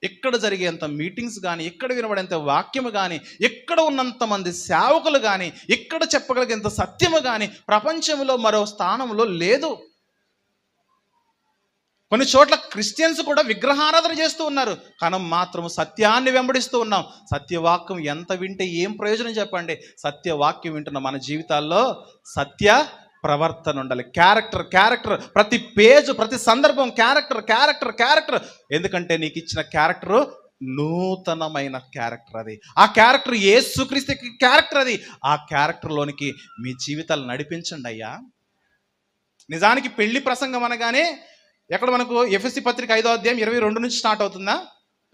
ఎక్కడ జరిగేంత మీటింగ్స్ కానీ, ఎక్కడ వినబడేంత వాక్యము కానీ, ఎక్కడ ఉన్నంత మంది సేవకులు కానీ, ఎక్కడ చెప్పగలిగేంత సత్యము కానీ ప్రపంచంలో మరో స్థానంలో లేదు. కొన్ని చోట్ల క్రిస్టియన్స్ కూడా విగ్రహారాధన చేస్తూ ఉన్నారు, కానీ మాత్రం సత్యాన్ని వెంబడిస్తూ ఉన్నాం. సత్యవాక్యం ఎంత వింటే ఏం ప్రయోజనం చెప్పండి? సత్యవాక్యం వింటున్న మన జీవితాల్లో సత్య ప్రవర్తన ఉండాలి. క్యారెక్టర్ ప్రతి పేజ్, ప్రతి సందర్భం క్యారెక్టర్. ఎందుకంటే నీకు ఇచ్చిన క్యారెక్టర్ నూతనమైన క్యారెక్టర్. అది ఆ క్యారెక్టర్ యేసుక్రీస్తు క్యారెక్టర్. అది ఆ క్యారెక్టర్లోనికి మీ జీవితాలు నడిపించండి అయ్యా. నిజానికి పెళ్లి ప్రసంగం అనగానే ఎక్కడ మనకు ఎఫెసీ పత్రిక 5వ అధ్యాయం 22 నుంచి స్టార్ట్ అవుతుందా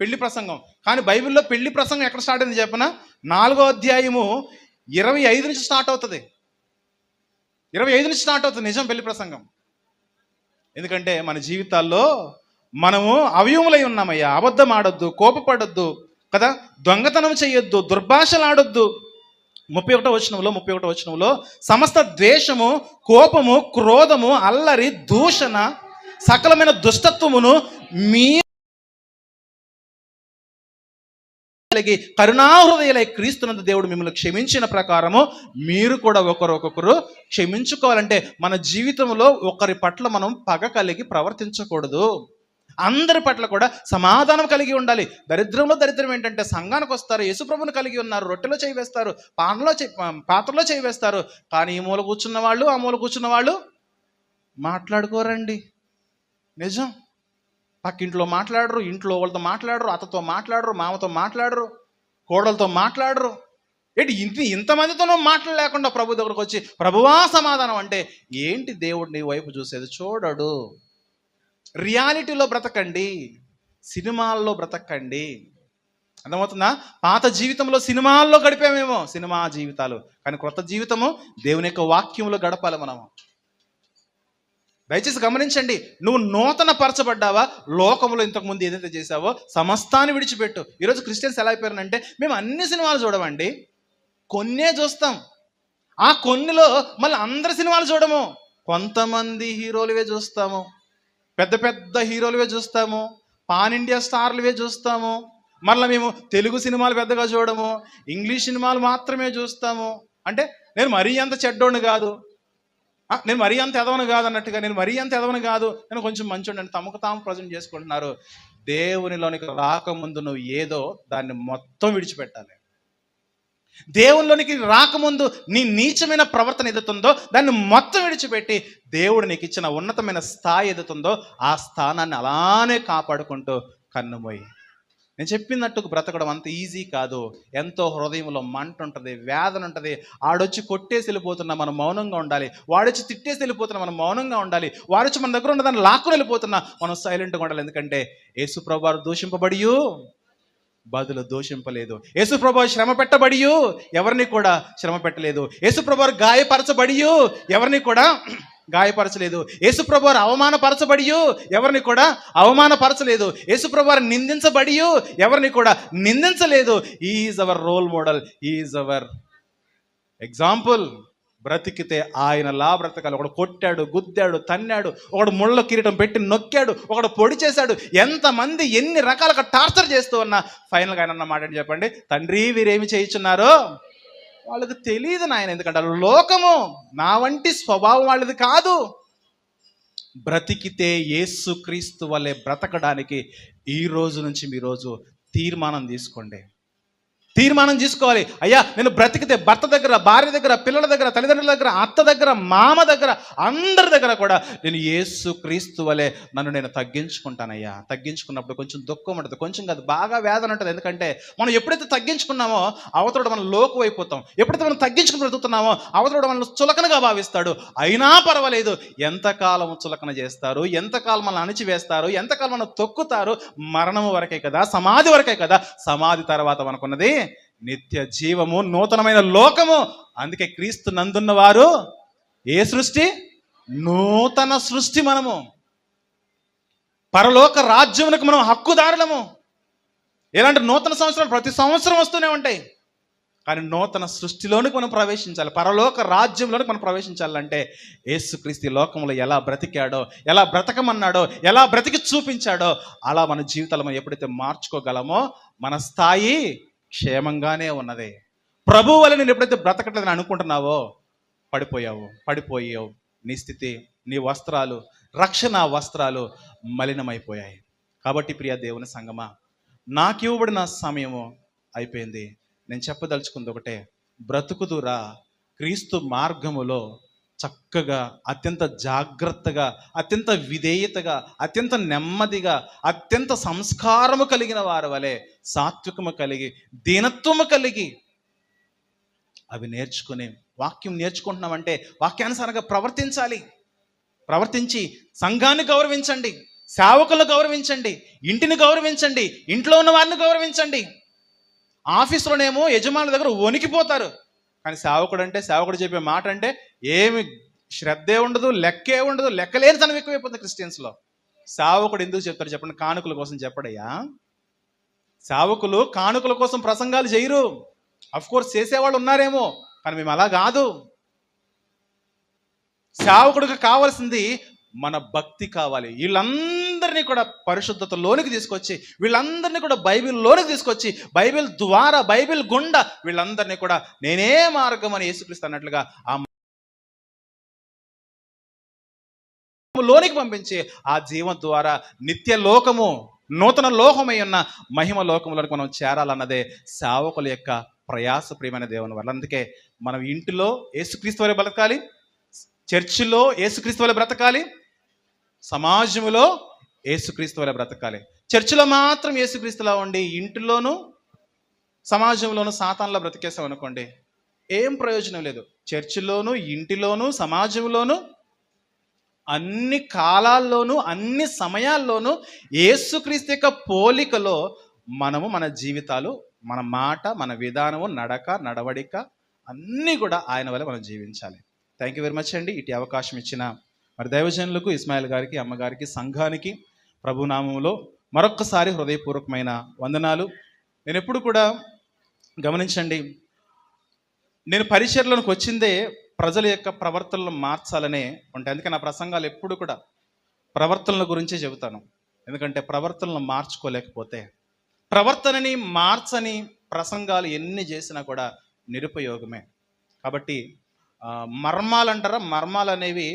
పెళ్లి ప్రసంగం. కానీ బైబిల్లో పెళ్లి ప్రసంగం ఎక్కడ స్టార్ట్ అయింది చెప్పనా? 4వ అధ్యాయము 25 నుంచి స్టార్ట్ అవుతుంది. 25 నుంచి స్టార్ట్ అవుతుంది నిజం పెళ్లి ప్రసంగం. ఎందుకంటే మన జీవితాల్లో మనము అవయములై ఉన్నామయ్యా. అబద్ధం ఆడొద్దు, కోపపడొద్దు కదా, దొంగతనం చేయొద్దు, దుర్భాషలు ఆడొద్దు. 31వ వచనంలో సమస్త ద్వేషము, కోపము, క్రోధము, అల్లరి, దూషణ, సకలమైన దుష్టత్వమును మీ కరుణాహృదయులై క్రీస్తునందు దేవుడు మిమ్మల్ని క్షమించిన ప్రకారము మీరు కూడా ఒకరొకరు క్షమించుకోవాలంటే మన జీవితంలో ఒకరి పట్ల మనం పగ కలిగి ప్రవర్తించకూడదు. అందరి పట్ల కూడా సమాధానం కలిగి ఉండాలి. దరిద్రం ఏంటంటే సంఘానికి వస్తారు, యేసుప్రభుని కలిగి ఉన్నారు, రొట్టెలో చేయి వేస్తారు, పాత్రలో చేయి వేస్తారు, కానీ ఈ మూల కూర్చున్న వాళ్ళు ఆ మూల కూర్చున్న వాళ్ళు మాట్లాడుకోరండి. నిజం. పక్కింట్లో మాట్లాడరు, ఇంట్లో వాళ్ళతో మాట్లాడరు, అత్తతో మాట్లాడరు, మామతో మాట్లాడరు, కోడలతో మాట్లాడరు. ఇంతమందితోనూ మాటలు లేకుండా ప్రభు దగ్గరకు వచ్చి ప్రభువా సమాధానం అంటే ఏంటి? దేవుడు నీ వైపు చూసేది చూడడు. రియాలిటీలో బ్రతకండి, సినిమాల్లో బ్రతకండి. అర్థమవుతుందా? పాత జీవితంలో సినిమాల్లో గడిపామేమో, సినిమా జీవితాలు, కానీ క్రొత్త జీవితము దేవుని యొక్క వాక్యంలో గడపాలి మనము. దయచేసి గమనించండి, నువ్వు నూతన పరచబడ్డావా? లోకంలో ఇంతకుముందు ఏదైతే చేసావో సమస్తాన్ని విడిచిపెట్టు. ఈరోజు క్రిస్టియన్స్ ఎలా అయిపోయారంటే, మేము అన్ని సినిమాలు చూడమండి, కొన్నే చూస్తాం. ఆ కొన్నిలో మళ్ళీ అందరి సినిమాలు చూడము, కొంతమంది హీరోలువే చూస్తాము, పెద్ద పెద్ద హీరోలువే చూస్తాము, పాన్ ఇండియా స్టార్లువే చూస్తాము. మళ్ళీ మేము తెలుగు సినిమాలు పెద్దగా చూడము, ఇంగ్లీష్ సినిమాలు మాత్రమే చూస్తాము. అంటే నేను మరీ అంత చెడ్డోడిని కాదు, నేను మరీ అంత ఎదవను కాదు అన్నట్టుగా, నేను మరీ అంత ఎదవను కాదు, నేను కొంచెం మంచోడిని అని తమకు తాము ప్రజెంట్ చేసుకుంటున్నారు. దేవునిలోనికి రాకముందు నువ్వు ఏదో దాన్ని మొత్తం విడిచిపెట్టాలి. దేవునిలోనికి రాకముందు నీ నీచమైన ప్రవర్తన ఏదైతుందో దాన్ని మొత్తం విడిచిపెట్టి దేవుడు నీకు ఇచ్చిన ఉన్నతమైన స్థాయి ఏదైతుందో ఆ స్థానాన్ని అలానే కాపాడుకుంటూ కన్నుమోయి. నేను చెప్పినట్టు బ్రతకడం అంత ఈజీ కాదు. ఎంతో హృదయంలో మంట ఉంటుంది, వేదన ఉంటుంది. ఆడొచ్చి కొట్టేసి వెళ్ళిపోతున్నా మనం మౌనంగా ఉండాలి, వాడొచ్చి తిట్టేసి వెళ్ళిపోతున్నా మనం మౌనంగా ఉండాలి, వాడొచ్చి మన దగ్గర ఉన్నదాన్ని లాక్కుని వెళ్ళిపోతున్నా మనం సైలెంట్గా ఉండాలి. ఎందుకంటే యేసు ప్రభువు దూషింపబడి బదులు దూషింపలేదు, యేసు ప్రభువు శ్రమ పెట్టబడి ఎవరిని కూడా శ్రమ పెట్టలేదు, యేసు ప్రభువు గాయపరచబడి ఎవరిని కూడా గాయపరచలేదు, యేసు ప్రభువు అవమానపరచబడి ఎవరిని కూడా అవమానపరచలేదు, యేసు ప్రభువు నిందించబడి ఎవరిని కూడా నిందించలేదు. Is our role model, is our example. బ్రతికితే ఆయనలా బ్రతకాలి. ఒకడు కొట్టాడు, గుద్దాడు, తన్నాడు, ఒకడు ముళ్ళ కిరీటం పెట్టి నొక్కాడు, ఒకడు పొడి చేశాడు, ఎంతమంది ఎన్ని రకాలుగా టార్చర్ చేస్తూ ఉన్నా ఫైనల్గా ఆయన అన్న మాట ఏంటి చెప్పండి? తండ్రి వీరేమి చేయించున్నారో వాళ్ళకి తెలియదు నాయన. ఎందుకంటే లోకము నా వంటి స్వభావం వాళ్ళది కాదు. బ్రతికితే యేసుక్రీస్తు వల్లే బ్రతకడానికి ఈ రోజు నుంచి మీ రోజు తీర్మానం తీసుకోవాలి. అయ్యా నేను బ్రతికితే భర్త దగ్గర, భార్య దగ్గర, పిల్లల దగ్గర, తల్లిదండ్రుల దగ్గర, అత్త దగ్గర, మామ దగ్గర, అందరి దగ్గర కూడా నేను యేసుక్రీస్తు వలె నన్ను నేను తగ్గించుకుంటానయ్యా. తగ్గించుకున్నప్పుడు కొంచెం దుఃఖం ఉంటుంది, కొంచెం కాదు బాగా వేదన ఉంటుంది. ఎందుకంటే మనం ఎప్పుడైతే తగ్గించుకున్నామో అవతడు మనం లోకు అయిపోతాం. ఎప్పుడైతే మనం తగ్గించుకుని బ్రతుకుతున్నామో అవతడు మనల్ని చులకనగా భావిస్తాడు. అయినా పర్వాలేదు, ఎంతకాలం చులకన చేస్తారు, ఎంతకాలం మనల్ని అణిచివేస్తారు, ఎంతకాలం మనం తొక్కుతారు? మరణం వరకే కదా, సమాధి వరకే కదా. సమాధి తర్వాత మనకున్నది నిత్య జీవము, నూతనమైన లోకము. అందుకే క్రీస్తు నందున్న వారు ఏ సృష్టి? నూతన సృష్టి. మనము పరలోక రాజ్యమునకు మనం హక్కుదారులము. ఎలాంటి నూతన సంవత్సరాలు ప్రతి సంవత్సరం వస్తూనే ఉంటాయి, కానీ నూతన సృష్టిలోనికి మనం ప్రవేశించాలి, పరలోక రాజ్యంలోనికి మనం ప్రవేశించాలంటే యేసుక్రీస్తు లోకంలో ఎలా బ్రతికాడో, ఎలా బ్రతకమన్నాడో, ఎలా బ్రతికి చూపించాడో అలా మన జీవితాలు మనం ఎప్పుడైతే మార్చుకోగలమో మన స్థాయి క్షేమంగానే ఉన్నది. ప్రభువు వల్ల నేను ఎప్పుడైతే బ్రతకట్లేదని అనుకుంటున్నావో పడిపోయావు. నీ స్థితి, నీ వస్త్రాలు, రక్షణ వస్త్రాలు మలినమైపోయాయి. కాబట్టి ప్రియ దేవుని సంగమా, నాకు ఇవ్వబడిన సమయము అయిపోయింది. నేను చెప్పదలుచుకుంది ఒకటే, బ్రతుకుదురా క్రీస్తు మార్గములో చక్కగా, అత్యంత జాగ్రత్తగా, అత్యంత విధేయతగా, అత్యంత నెమ్మదిగా, అత్యంత సంస్కారము కలిగిన వారి వలె, సాత్వికము కలిగి, దీనత్వము కలిగి అవి నేర్చుకుని, వాక్యం నేర్చుకుంటున్నామంటే వాక్యానుసారంగా ప్రవర్తించి సంఘాన్ని గౌరవించండి, సేవకులను గౌరవించండి, ఇంటిని గౌరవించండి, ఇంట్లో ఉన్న వారిని గౌరవించండి. ఆఫీసులోనేమో యజమానుల దగ్గర వణికిపోతారు, కానీ సేవకుడు చెప్పే మాట అంటే ఏమి శ్రద్ధే ఉండదు, లెక్కే ఉండదు, లెక్కలేని తనం ఎక్కువైపోతుంది క్రిస్టియన్స్లో. సేవకుడు ఎందుకు చెప్తాడు చెప్పండి? కానుకల కోసం చెప్పడయ్యా. సేవకులు కానుకల కోసం ప్రసంగాలు చేయరు. అఫ్కోర్స్ చేసేవాళ్ళు ఉన్నారేమో, కానీ మేము అలా కాదు. సేవకుడికి కావాల్సింది మన భక్తి కావాలి. వీళ్ళందరినీ కూడా పరిశుద్ధతలోనికి తీసుకొచ్చి, వీళ్ళందరినీ కూడా బైబిల్లోనికి తీసుకొచ్చి, బైబిల్ ద్వారా, బైబిల్ గుండా వీళ్ళందరినీ కూడా నేనే మార్గం అని యేసుక్రీస్తు అన్నట్లుగా ఆ లోనికి పంపించి ఆ జీవం ద్వారా నిత్య లోకము, నూతన లోకమై ఉన్న మహిమ లోకంలోనికి మనం చేరాలన్నదే సేవకుల యొక్క ప్రయాస. ప్రియమైన దేవుని వల్ల అందుకే మనం ఇంటిలో యేసుక్రీస్తు వలె బ్రతకాలి, చర్చిలో యేసుక్రీస్తు వలె బ్రతకాలి, సమాజంలో యేసుక్రీస్తు వలె బ్రతకాలి. చర్చిలో మాత్రం యేసుక్రీస్తులా ఉండి ఇంటిలోనూ సమాజంలోనూ సాతానులా బ్రతికేసాం అనుకోండి, ఏం ప్రయోజనం లేదు. చర్చిలోనూ, ఇంటిలోనూ, సమాజంలోనూ అన్ని కాలాల్లోనూ అన్ని సమయాల్లోనూ యేసుక్రీస్తు యొక్క పోలికలో మనము మన జీవితాలు, మన మాట, మన విధానము, నడక, నడవడిక అన్నీ కూడా ఆయన వల్ల మనం జీవించాలి. థ్యాంక్ యూ వెరీ మచ్ అండి. ఇటు అవకాశం ఇచ్చిన మరి దైవజనులకు, ఇస్మాయిల్ గారికి, అమ్మగారికి, సంఘానికి ప్రభునామంలో మరొక్కసారి హృదయపూర్వకమైన వందనాలు. నేను ఎప్పుడు కూడా గమనించండి, నేను పరిచర్యలోకి వచ్చిందే ప్రజల యొక్క ప్రవర్తనలు మార్చాలనే ఉంటాయి. అందుకే నా ప్రసంగాలు ఎప్పుడు కూడా ప్రవర్తనల గురించే చెబుతాను. ఎందుకంటే ప్రవర్తనలు మార్చుకోలేకపోతే, ప్రవర్తనని మార్చని ప్రసంగాలు ఎన్ని చేసినా కూడా నిరుపయోగమే. కాబట్టి మర్మాలు అంటారా, మర్మాలు అనేవి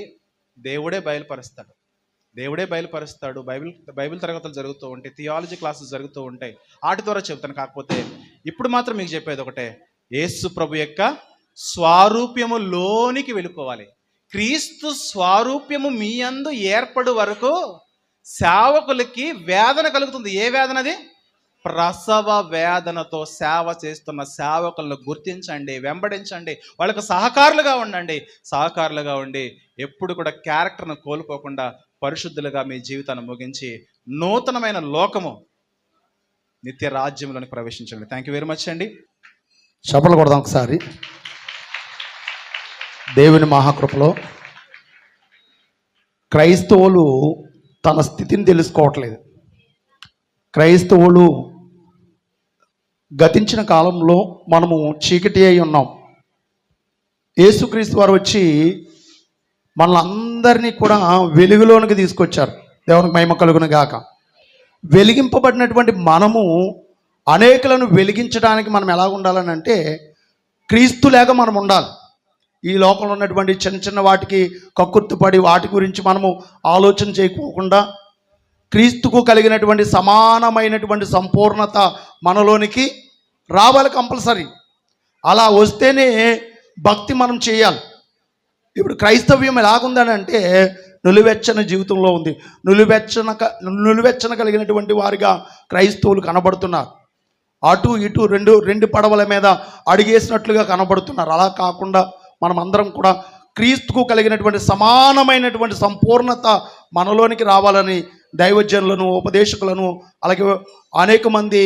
దేవుడే బయలుపరుస్తాడు. బైబిల్ తరగతులు జరుగుతూ ఉంటాయి, థియాలజీ క్లాసెస్ జరుగుతూ ఉంటాయి, వాటి ద్వారా చెబుతాను. కాకపోతే ఇప్పుడు మాత్రం మీకు చెప్పేది ఒకటే, యేసు ప్రభు యొక్క స్వారూప్యము లోనికి వెళ్ళిపోవాలి. క్రీస్తు స్వారూప్యము మీ యందు ఏర్పడు వరకు సేవకులకి వేదన కలుగుతుంది. ఏ వేదనది? ప్రసవ వేదనతో సేవ చేస్తున్న సేవకులను గుర్తించండి, వెంబడించండి, వాళ్ళకు సహకారులుగా ఉండి ఎప్పుడు కూడా క్యారెక్టర్ను కోల్పోకుండా పరిశుద్ధులుగా మీ జీవితాన్ని ముగించి నూతనమైన లోకము, నిత్య రాజ్యంలోకి ప్రవేశించండి. థ్యాంక్ యూ వెరీ మచ్ అండి. చప్పట్లు కొడదాం ఒకసారి. దేవుని మహాకృపలో క్రైస్తవులు తన స్థితిని తెలుసుకోవట్లేదు. క్రైస్తవులు గతించిన కాలంలో మనము చీకటి అయి ఉన్నాం. యేసుక్రీస్తు వారు వచ్చి మనలందరినీ కూడా వెలుగులోనికి తీసుకొచ్చారు. దేవునికి మహిమ కలుగును గాక. వెలిగింపబడినటువంటి మనము అనేకులను వెలిగించడానికి మనం ఎలా ఉండాలని అంటే, క్రీస్తులాగా మనం ఉండాలి. ఈ లోకంలో ఉన్నటువంటి చిన్న చిన్న వాటికి కక్కుర్తిపడి వాటి గురించి మనము ఆలోచన చేయకోకుండా, క్రీస్తుకు కలిగినటువంటి సమానమైనటువంటి సంపూర్ణత మనలోనికి రావాలి కంపల్సరీ. అలా వస్తేనే భక్తి మనం చేయాలి. ఇప్పుడు క్రైస్తవ్యం ఎలాగుందని అంటే, నులివెచ్చని జీవితంలో ఉంది. నులివెచ్చన కలిగినటువంటి వారిగా క్రైస్తవులు కనబడుతున్నారు. అటు ఇటు రెండు పడవల మీద అడిగేసినట్లుగా కనబడుతున్నారు. అలా కాకుండా మనం అందరం కూడా క్రీస్తుకు కలిగినటువంటి సమానమైనటువంటి సంపూర్ణత మనలోనికి రావాలని దైవజనులను, ఉపదేశకులను, అలాగే అనేక మంది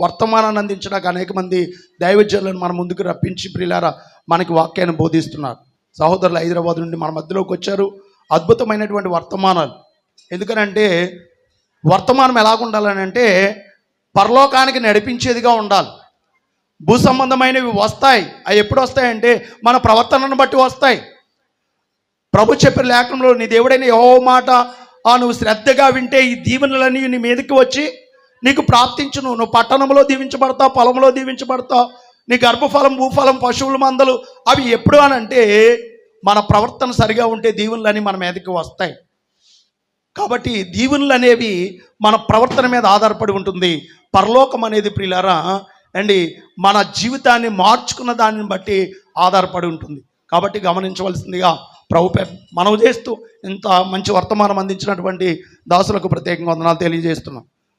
వర్తమానాన్ని అందించడానికి అనేక మంది దైవజనులను మన ముందుకు రప్పించి ప్రియులారా మనకి వాక్యాన్ని బోధిస్తున్నారు. సహోదరులు హైదరాబాద్ నుండి మన మధ్యలోకి వచ్చారు. అద్భుతమైనటువంటి వర్తమానాలు. ఎందుకనంటే వర్తమానం ఎలాగుండాలని అంటే, పరలోకానికి నడిపించేదిగా ఉండాలి. భూ సంబంధమైనవి వస్తాయి. అవి ఎప్పుడు వస్తాయంటే మన ప్రవర్తనను బట్టి వస్తాయి. ప్రభు చెప్పిన లేఖనంలో, నీ దేవుడైన యెహోవా మాట నువ్వు శ్రద్ధగా వింటే ఈ దీవెనలన్నీ నీ మీదకి వచ్చి నీకు ప్రాప్తించును. నువ్వు పట్టణంలో దీవించబడతావు, పొలంలో దీవించబడతావు, నీ గర్భఫలం, భూఫలం, పశువుల మందలు. అవి ఎప్పుడు అనంటే మన ప్రవర్తన సరిగా ఉంటే దీవెనలన్నీ మన మీదకి వస్తాయి. కాబట్టి దీవెనలు అనేవి మన ప్రవర్తన మీద ఆధారపడి ఉంటుంది. పరలోకం అనేది ప్రియులారా అండి మన జీవితాన్ని మార్చుకున్న దానిని బట్టి ఆధారపడి ఉంటుంది. కాబట్టి గమనించవలసిందిగా ప్రభు మనవి చేస్తూ ఇంత మంచి వర్తమానం అందించినటువంటి దాసులకు ప్రత్యేకంగా వందనాలు తెలియజేస్తున్నాం.